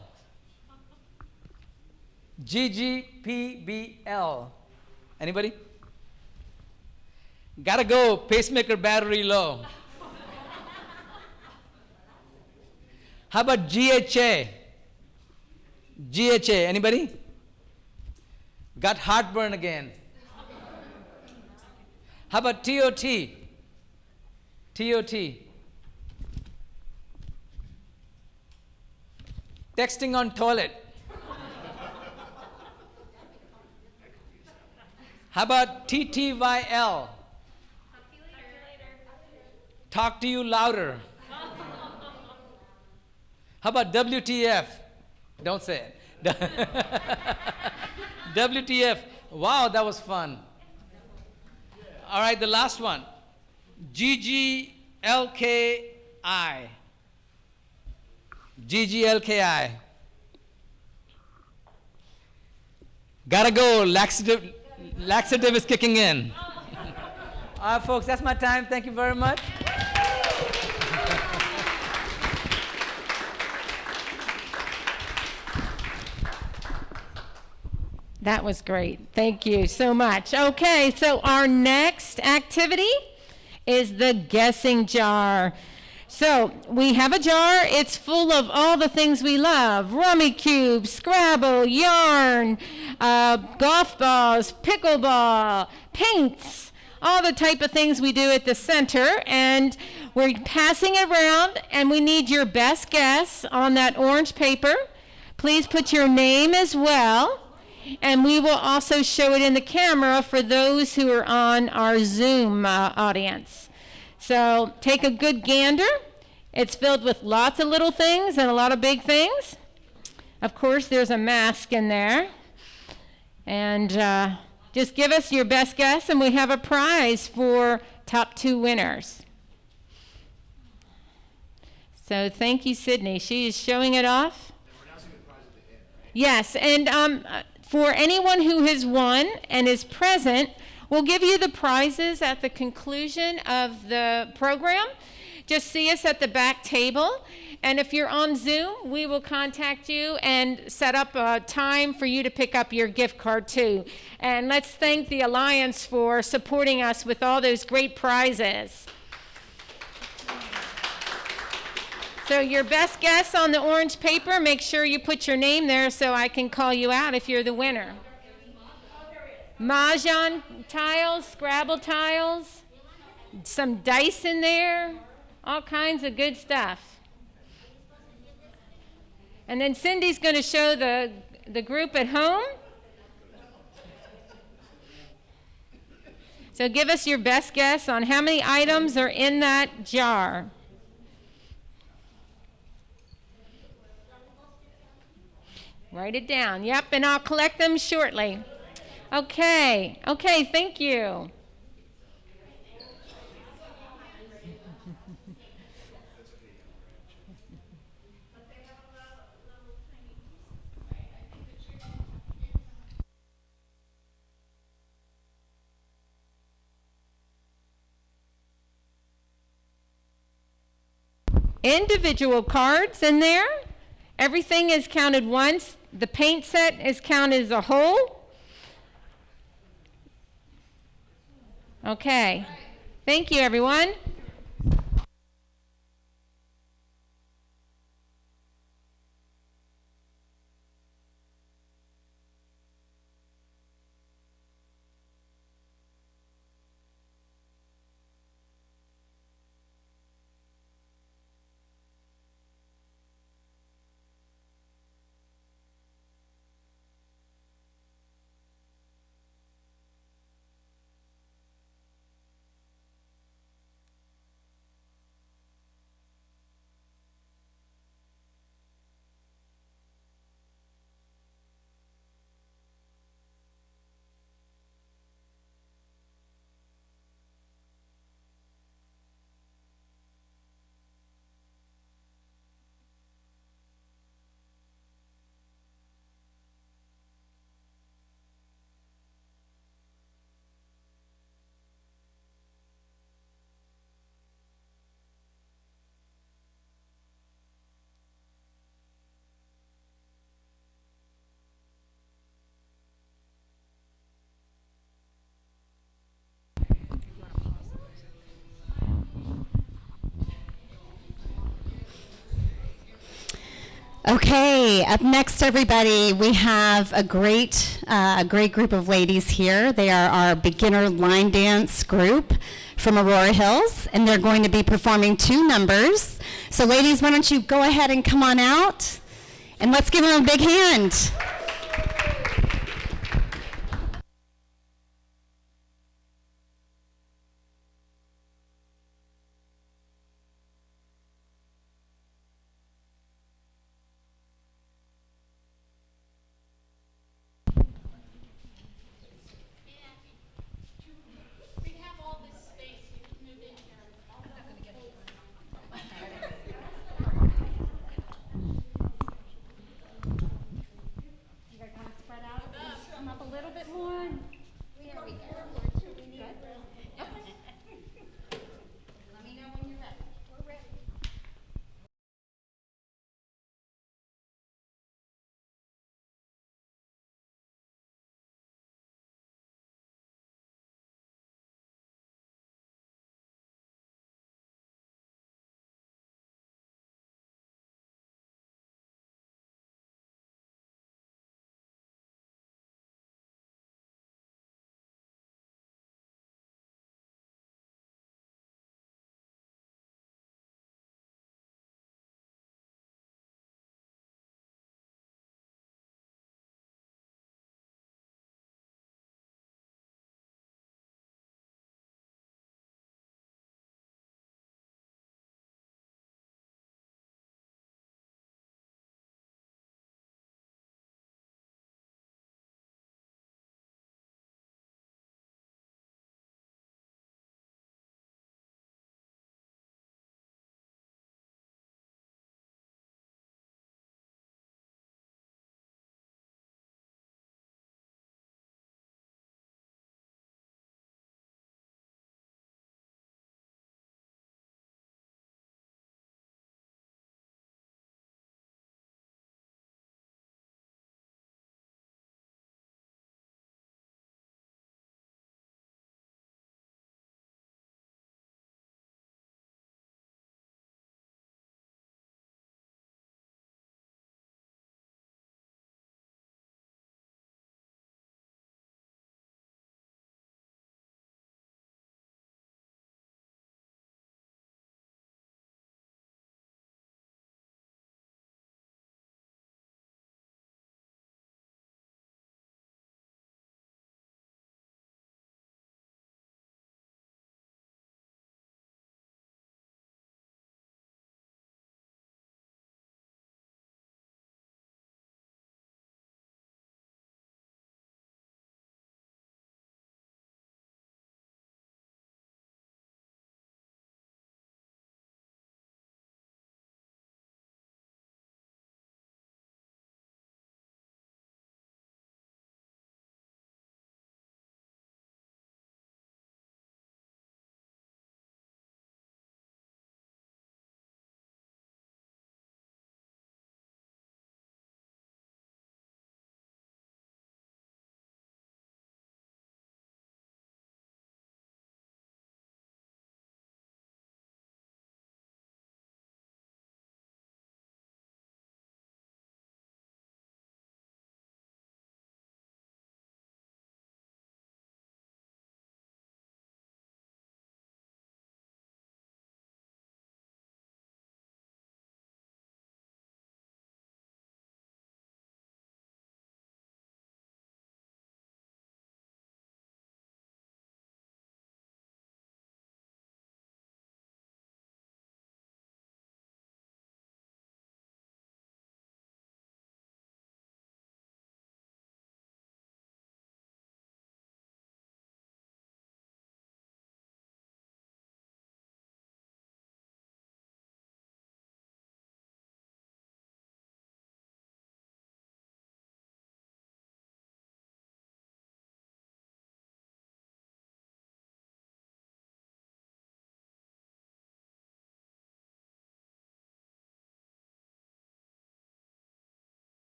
GGPBL. Anybody? Gotta go, pacemaker battery low. How about GHA? GHA, anybody? Got heartburn again. How about TOT? TOT. Texting on toilet. How about TTYL? Talk to you louder. How about WTF? Don't say it. WTF. Wow, that was fun. All right, the last one. GGLKI. GGLKI. Gotta go. Laxative is kicking in. All right, folks, that's my time. Thank you very much. That was great. Thank you so much. Okay, so our next activity is the guessing jar. So we have a jar. It's full of all the things we love: rummy cubes, Scrabble, yarn, golf balls, pickleball, paints, all the type of things we do at the center. And we're passing it around, and we need your best guess on that orange paper. Please put your name as well. And we will also show it in the camera for those who are on our Zoom audience. So take a good gander. It's filled with lots of little things and a lot of big things. Of course, there's a mask in there. And just give us your best guess, and we have a prize for top 2 winners. So thank you, Sydney. She is showing it off. Yes, and for anyone who has won and is present, we'll give you the prizes at the conclusion of the program. Just see us at the back table. And if you're on Zoom, we will contact you and set up a time for you to pick up your gift card too. And let's thank the Alliance for supporting us with all those great prizes. So your best guess on the orange paper, make sure you put your name there so I can call you out if you're the winner. Mahjong tiles, Scrabble tiles, some dice in there, all kinds of good stuff. And then Cindy's going to show the group at home. So give us your best guess on how many items are in that jar. Write it down. Yep, and I'll collect them shortly. Okay, thank you. Individual cards in there. Everything is counted once. The paint set is counted as a whole. Okay. Thank you, everyone. Okay, up next, everybody, we have a great group of ladies here. They are our beginner line dance group from Aurora Hills, and they're going to be performing 2 numbers. So ladies, why don't you go ahead and come on out, and let's give them a big hand.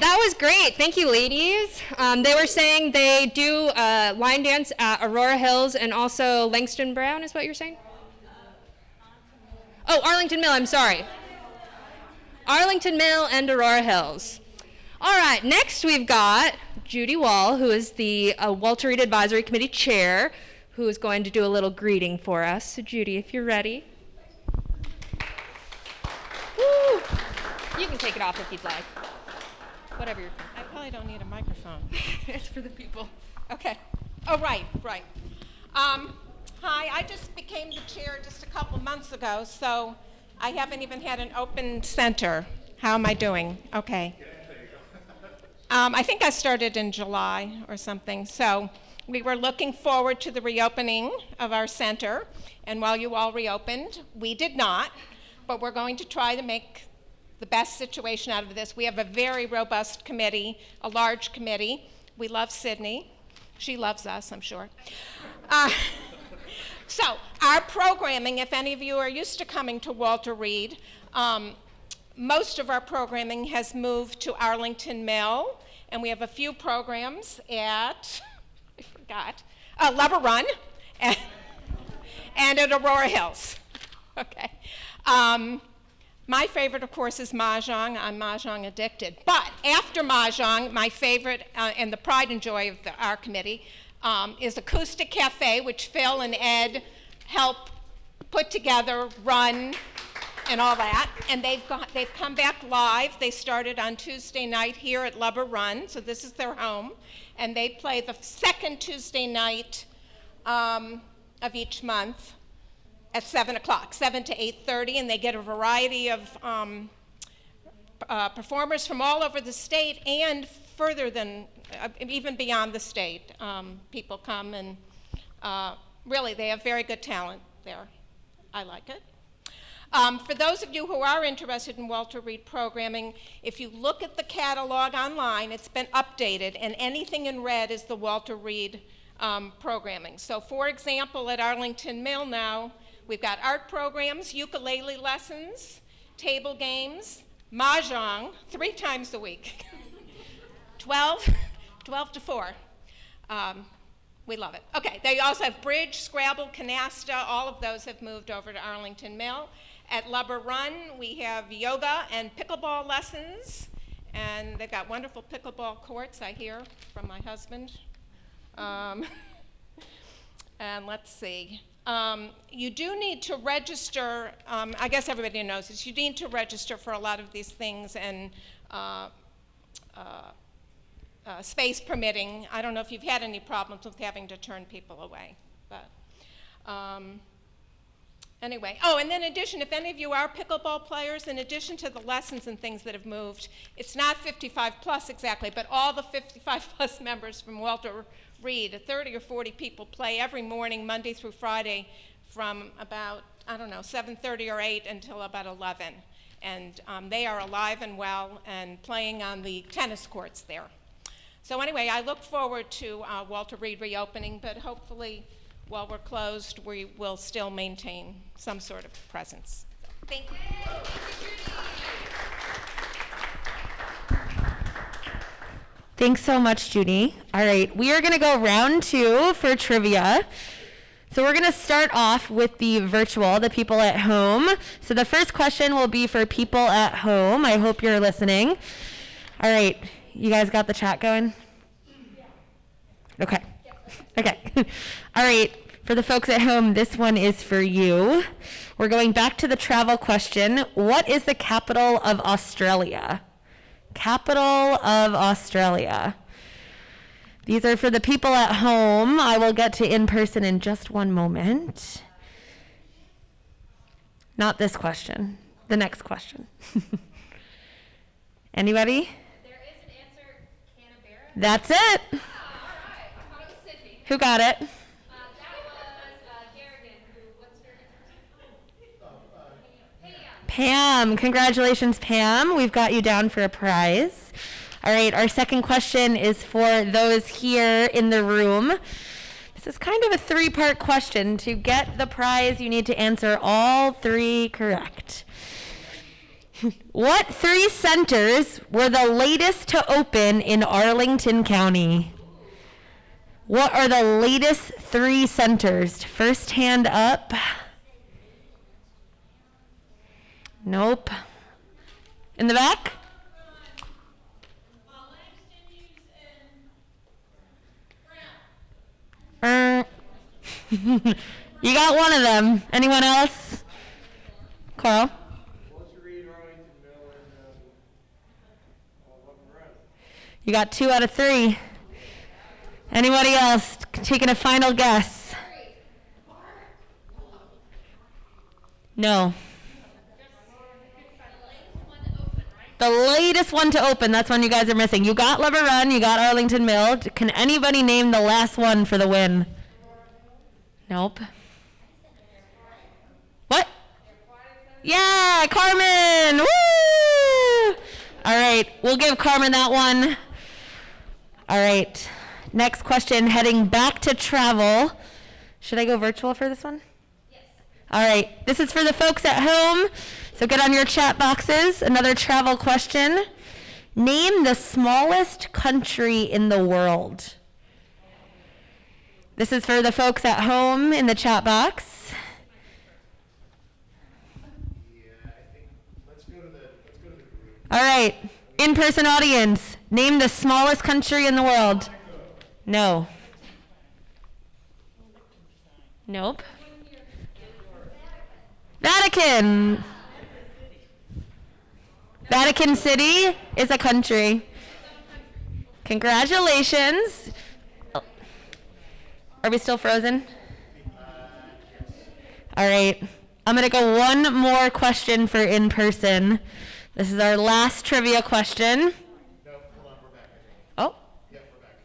that was great. Thank you, ladies. They were saying they do line dance at Aurora Hills and also Langston Brown is what you're saying? Oh, Arlington Mill, I'm sorry. Arlington Mill and Aurora Hills. All right, next we've got Judy Wall, who is the Walter Reed Advisory Committee Chair, who is going to do a little greeting for us. So Judy, if you're ready. Woo! You can take it off if you'd like. Whatever you're doing. I probably don't need a microphone. It's for the people. Okay. Oh, right. Hi, I just became the chair just a couple months ago, so I haven't even had an open center. How am I doing? Okay. I think I started in July or something, so we were looking forward to the reopening of our center, and while you all reopened, we did not, but we're going to try to make the best situation out of this. We have a very robust committee, a large committee. We love Sydney. She loves us, I'm sure. So our programming, if any of you are used to coming to Walter Reed, most of our programming has moved to Arlington Mill, and we have a few programs at, I forgot, Lubber Run and at Aurora Hills. Okay. My favorite, of course, is Mahjong. I'm Mahjong addicted. But after Mahjong, my favorite, and the pride and joy of our committee, is Acoustic Cafe, which Phil and Ed help put together, run, and all that. And they've come back live. They started on Tuesday night here at Lubber Run, so this is their home. And they play the second Tuesday night of each month at 7 o'clock, 7 to 8:30, and they get a variety of performers from all over the state and further than, even beyond the state. People come and really, they have very good talent there. I like it. For those of you who are interested in Walter Reed programming, if you look at the catalog online, it's been updated, and anything in red is the Walter Reed programming. So for example, at Arlington Mill now, we've got art programs, ukulele lessons, table games, Mahjong 3 times a week, 12 to 4. We love it. Okay, they also have bridge, Scrabble, canasta, all of those have moved over to Arlington Mill. At Lubber Run, we have yoga and pickleball lessons, and they've got wonderful pickleball courts, I hear, from my husband. And let's see. You do need to register, I guess everybody knows this, you need to register for a lot of these things, and space permitting. I don't know if you've had any problems with having to turn people away, but anyway. Oh, and then in addition, if any of you are pickleball players, in addition to the lessons and things that have moved, it's not 55 plus exactly, but all the 55 plus members from Walter Reed, 30 or 40 people play every morning, Monday through Friday, from about, I don't know, 7:30 or 8 until about 11. And they are alive and well and playing on the tennis courts there. So anyway, I look forward to Walter Reed reopening, but hopefully while we're closed, we will still maintain some sort of presence. Thank you. Thanks so much, Judy. All right, we are going to go round 2 for trivia. So we're going to start off with the virtual, the people at home. So the first question will be for people at home. I hope you're listening. All right, you guys got the chat going? Okay. Okay. All right, for the folks at home, this one is for you. We're going back to the travel question. What is the capital of Australia? Capital of Australia. These are for the people at home. I will get to in-person in just one moment. Not this question. The next question. Anybody? There is an answer, Canberra. That's it. All right. I thought it was Sydney. Who got it? That was Garrigan, what's her name? Pam. Congratulations, Pam. We've got you down for a prize. All right, our second question is for those here in the room. This is kind of a 3-part question. To get the prize, you need to answer all 3 correct. What 3 centers were the latest to open in Arlington County? What are the latest 3 centers? First hand up. Nope. In the back? You got one of them. Anyone else? Carl? You got 2 out of 3. Anybody else taking a final guess? No. The latest one to open, that's one you guys are missing. You got Lubber Run, you got Arlington Mill. Can anybody name the last one for the win? Nope. What? Yeah, Carmen! Woo! All right, we'll give Carmen that one. All right, next question, heading back to travel. Should I go virtual for this one? Yes. All right, this is for the folks at home, so get on your chat boxes. Another travel question. Name the smallest country in the world. This is for the folks at home in the chat box. All right, in-person audience, name the smallest country in the world. No. Nope. Vatican. Vatican City is a country. Congratulations. Are we still frozen? All right, I'm gonna go one more question for in-person. This is our last trivia question. No, hold on, we're back. Oh. Yep, we're back.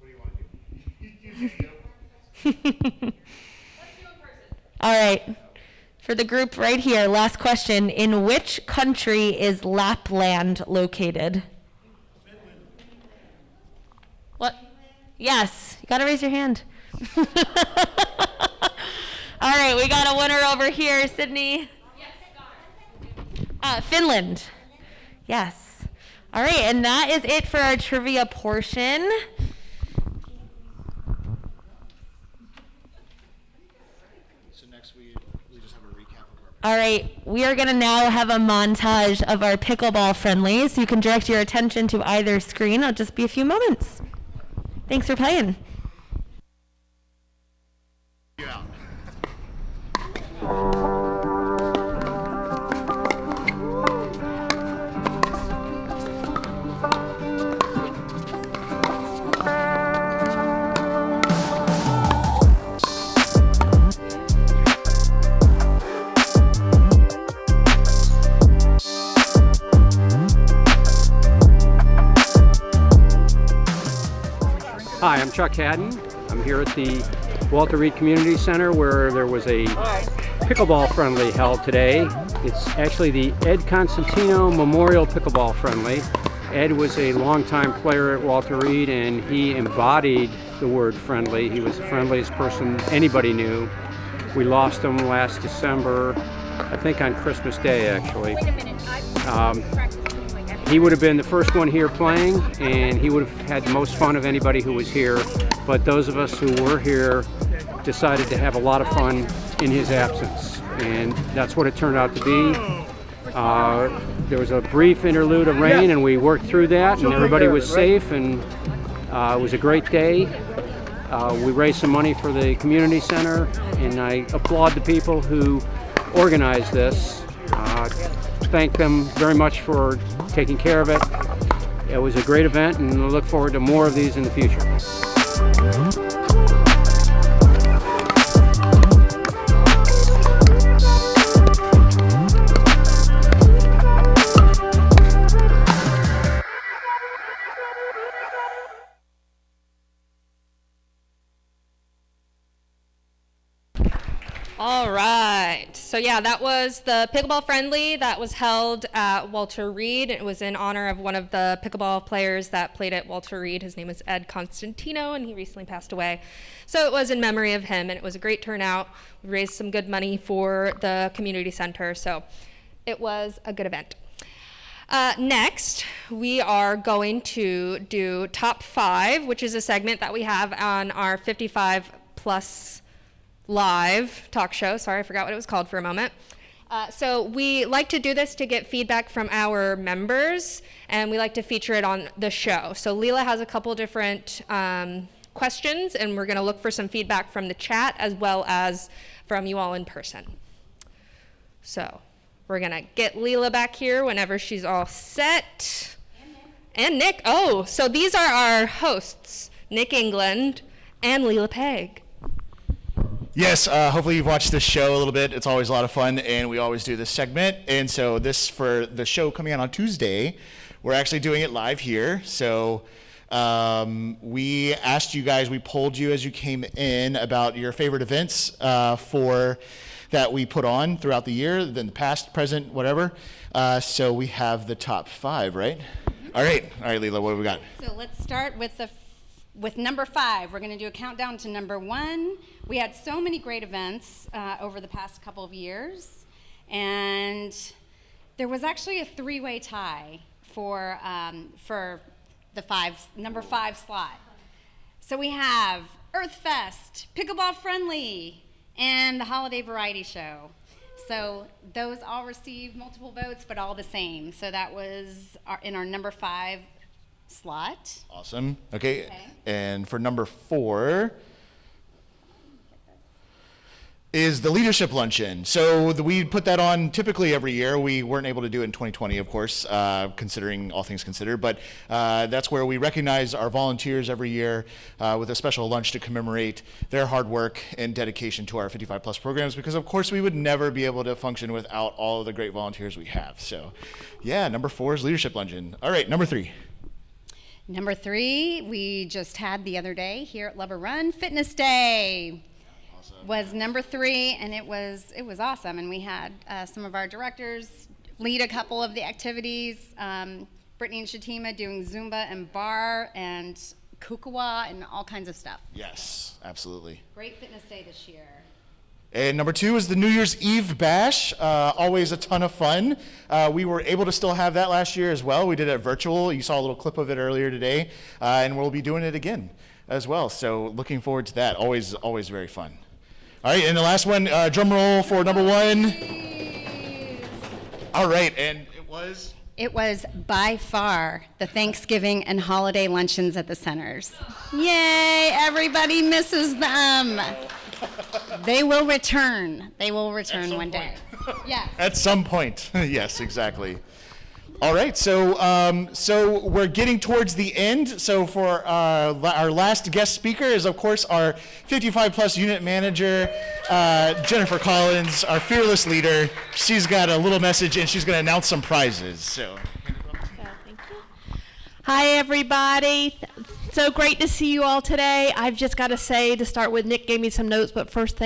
What do you want to do? All right. For the group right here, last question. In which country is Lapland located? What? Yes. You got to raise your hand. All right, we got a winner over here, Sydney. Finland. Yes. All right, and that is it for our trivia portion. So next we just have a recap of our... All right, we are going to now have a montage of our pickleball friendlies. You can direct your attention to either screen. It'll just be a few moments. Thanks for playing. Yeah. Hi, I'm Chuck Haddon. I'm here at the Walter Reed Community Center where there was a pickleball friendly held today. It's actually the Ed Constantino Memorial Pickleball Friendly. Ed was a longtime player at Walter Reed and he embodied the word friendly. He was the friendliest person anybody knew. We lost him last December, I think on Christmas Day actually. He would have been the first one here playing, and he would have had the most fun of anybody who was here. But those of us who were here decided to have a lot of fun in his absence, and that's what it turned out to be. There was a brief interlude of rain, and we worked through that, and everybody was safe, and it was a great day. We raised some money for the community center, and I applaud the people who organized this. Thank them very much for taking care of it. It was a great event, and I look forward to more of these in the future. All right, so yeah, that was the pickleball friendly that was held at Walter Reed. It was in honor of one of the pickleball players that played at Walter Reed. His name is Ed Constantino, and he recently passed away. So it was in memory of him, and it was a great turnout. We raised some good money for the community center, so it was a good event. Next, we are going to do Top 5, which is a segment that we have on our 55 Plus live talk show. Sorry, I forgot what it was called for a moment. So we like to do this to get feedback from our members, and we like to feature it on the show. So Leela has a couple different questions, and we're going to look for some feedback from the chat as well as from you all in person. So we're going to get Leela back here whenever she's all set. And Nick. Oh, so these are our hosts, Nick England and Leela Pegg. Yes, hopefully you've watched this show a little bit. It's always a lot of fun, and we always do this segment. And so this, for the show coming out on Tuesday, we're actually doing it live here. So we asked you guys, we polled you as you came in about your favorite events that we put on throughout the year, then the past, present, whatever. So we have the top 5, right? All right, Leela, what do we got? So let's start with number 5. We're going to do a countdown to number 1. We had so many great events over the past couple of years, and there was actually a 3-way tie for the number 5 slot. So we have Earth Fest, Pickleball Friendly, and the Holiday Variety Show. So those all received multiple votes, but all the same. So that was in our number 5 slot. Awesome. Okay. And for number 4 is the Leadership Luncheon. So we put that on typically every year. We weren't able to do it in 2020, of course, considering all things considered. But that's where we recognize our volunteers every year with a special lunch to commemorate their hard work and dedication to our 55 plus programs, because of course we would never be able to function without all of the great volunteers we have. So yeah, number 4 is Leadership Luncheon. All right, number 3. Number 3, we just had the other day here at Lubber Run, Fitness Day. Was number 3, and it was awesome. And we had some of our directors lead a couple of the activities. Brittany and Shatima doing Zumba and bar and Kukawa and all kinds of stuff. Yes, absolutely. Great Fitness Day this year. And number 2 is the New Year's Eve Bash. Always a ton of fun. We were able to still have that last year as well. We did it virtual. You saw a little clip of it earlier today, and we'll be doing it again as well. So looking forward to that. Always very fun. All right, and the last one, drum roll for number 1. All right, and it was? It was by far the Thanksgiving and holiday luncheons at the centers. Yay, everybody misses them. They will return. They will return one day. Yes. At some point, yes, exactly. All right, so we're getting towards the end. So for our last guest speaker is, of course, our 55 plus unit manager, Jennifer Collins, our fearless leader. She's got a little message, and she's going to announce some prizes. So. Thank you. Hi, everybody. So great to see you all today. I've just got to say, to start with, Nick gave me some notes, but first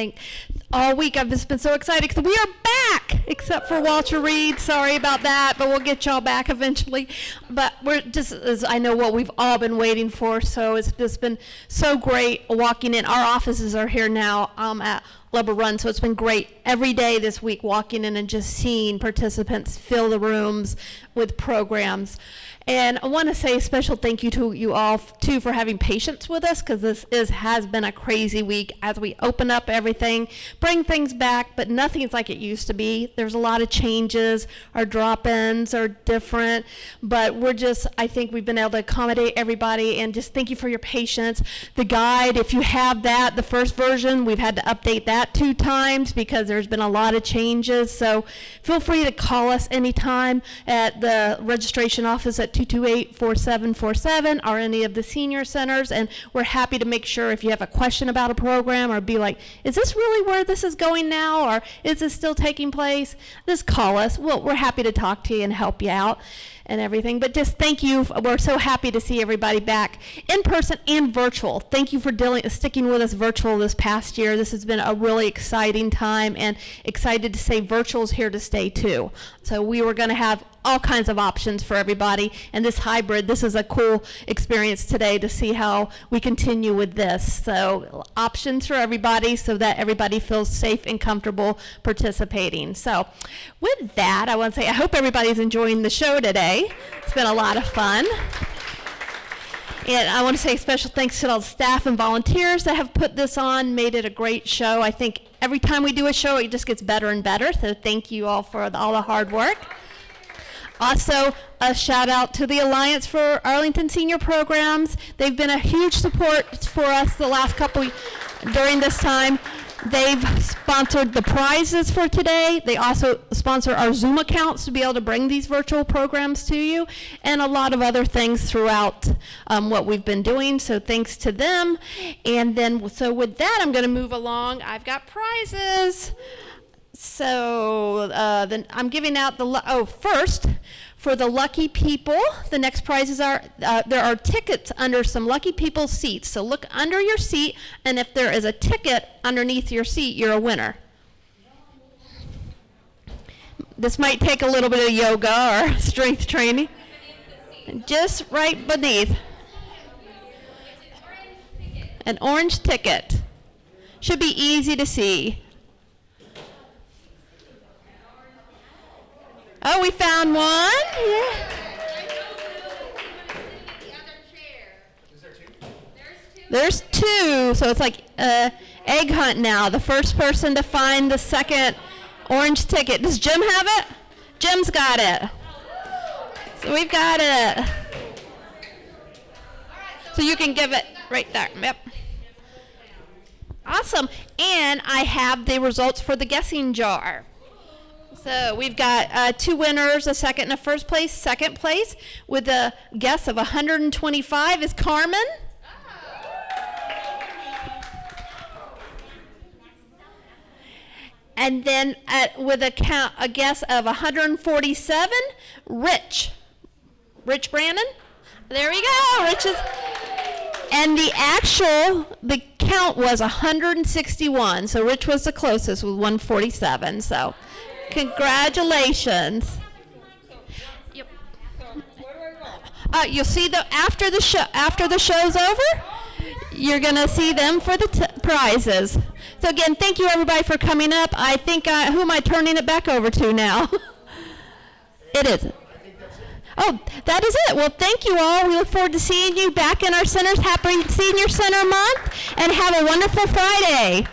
all week I've just been so excited because we are back, except for Walter Reed. Sorry about that, but we'll get y'all back eventually. But we're just, as I know what we've all been waiting for, so it's just been so great walking in. Our offices are here now at Lubber Run, so it's been great every day this week walking in and just seeing participants fill the rooms with programs. And I want to say a special thank you to you all, too, for having patience with us, because this has been a crazy week as we open up everything, bring things back, but nothing's like it used to be. There's a lot of changes. Our drop-ins are different, but I think we've been able to accommodate everybody, and just thank you for your patience. The guide, if you have that, the first version, we've had to update that 2 times because there's been a lot of changes, so feel free to call us anytime at the registration office at 228-4747 or any of the senior centers, and we're happy to make sure if you have a question about a program or be like, is this really where this is going now, or is this still taking place, just call us. We're happy to talk to you and help you out and everything. But just thank you. We're so happy to see everybody back in person and virtual. Thank you for sticking with us virtual this past year. This has been a really exciting time, and excited to say virtual's here to stay too. So we were going to have all kinds of options for everybody. And this hybrid, this is a cool experience today to see how we continue with this. So options for everybody so that everybody feels safe and comfortable participating. So with that, I want to say I hope everybody's enjoying the show today. It's been a lot of fun. And I want to say special thanks to all the staff and volunteers that have put this on, made it a great show. I think every time we do a show, it just gets better and better. So thank you all for all the hard work. Also, a shout out to the Alliance for Arlington Senior Programs. They've been a huge support for us the last couple during this time. They've sponsored the prizes for today. They also sponsor our Zoom accounts to be able to bring these virtual programs to you, and a lot of other things throughout what we've been doing. So thanks to them. And then, so with that, I'm going to move along. I've got prizes. So then I'm giving out the, first, for the lucky people, the next prizes are, there are tickets under some lucky people's seats. So look under your seat, and if there is a ticket underneath your seat, you're a winner. This might take a little bit of yoga or strength training. Just right beneath. An orange ticket. Should be easy to see. Oh, we found one. Yeah. There's two, so it's like egg hunt now. The first person to find the second orange ticket. Does Jim have it? Jim's got it. So we've got it. So you can give it right there. Yep. Awesome. And I have the results for the guessing jar. So we've got two winners, a second and a first place. Second place with a guess of 125 is Carmen. And then with a guess of 147, Rich Brandon. There you go, Rich is. And the count was 161. So Rich was the closest with 147. So. Congratulations. Yep. You'll see them after the show. After the show's over, you're gonna see them for the prizes. So again, thank you everybody for coming up. I think who am I turning it back over to now? It is. Oh, that is it. Well, thank you all. We look forward to seeing you back in our centers. Happy Senior Center Month, and have a wonderful Friday.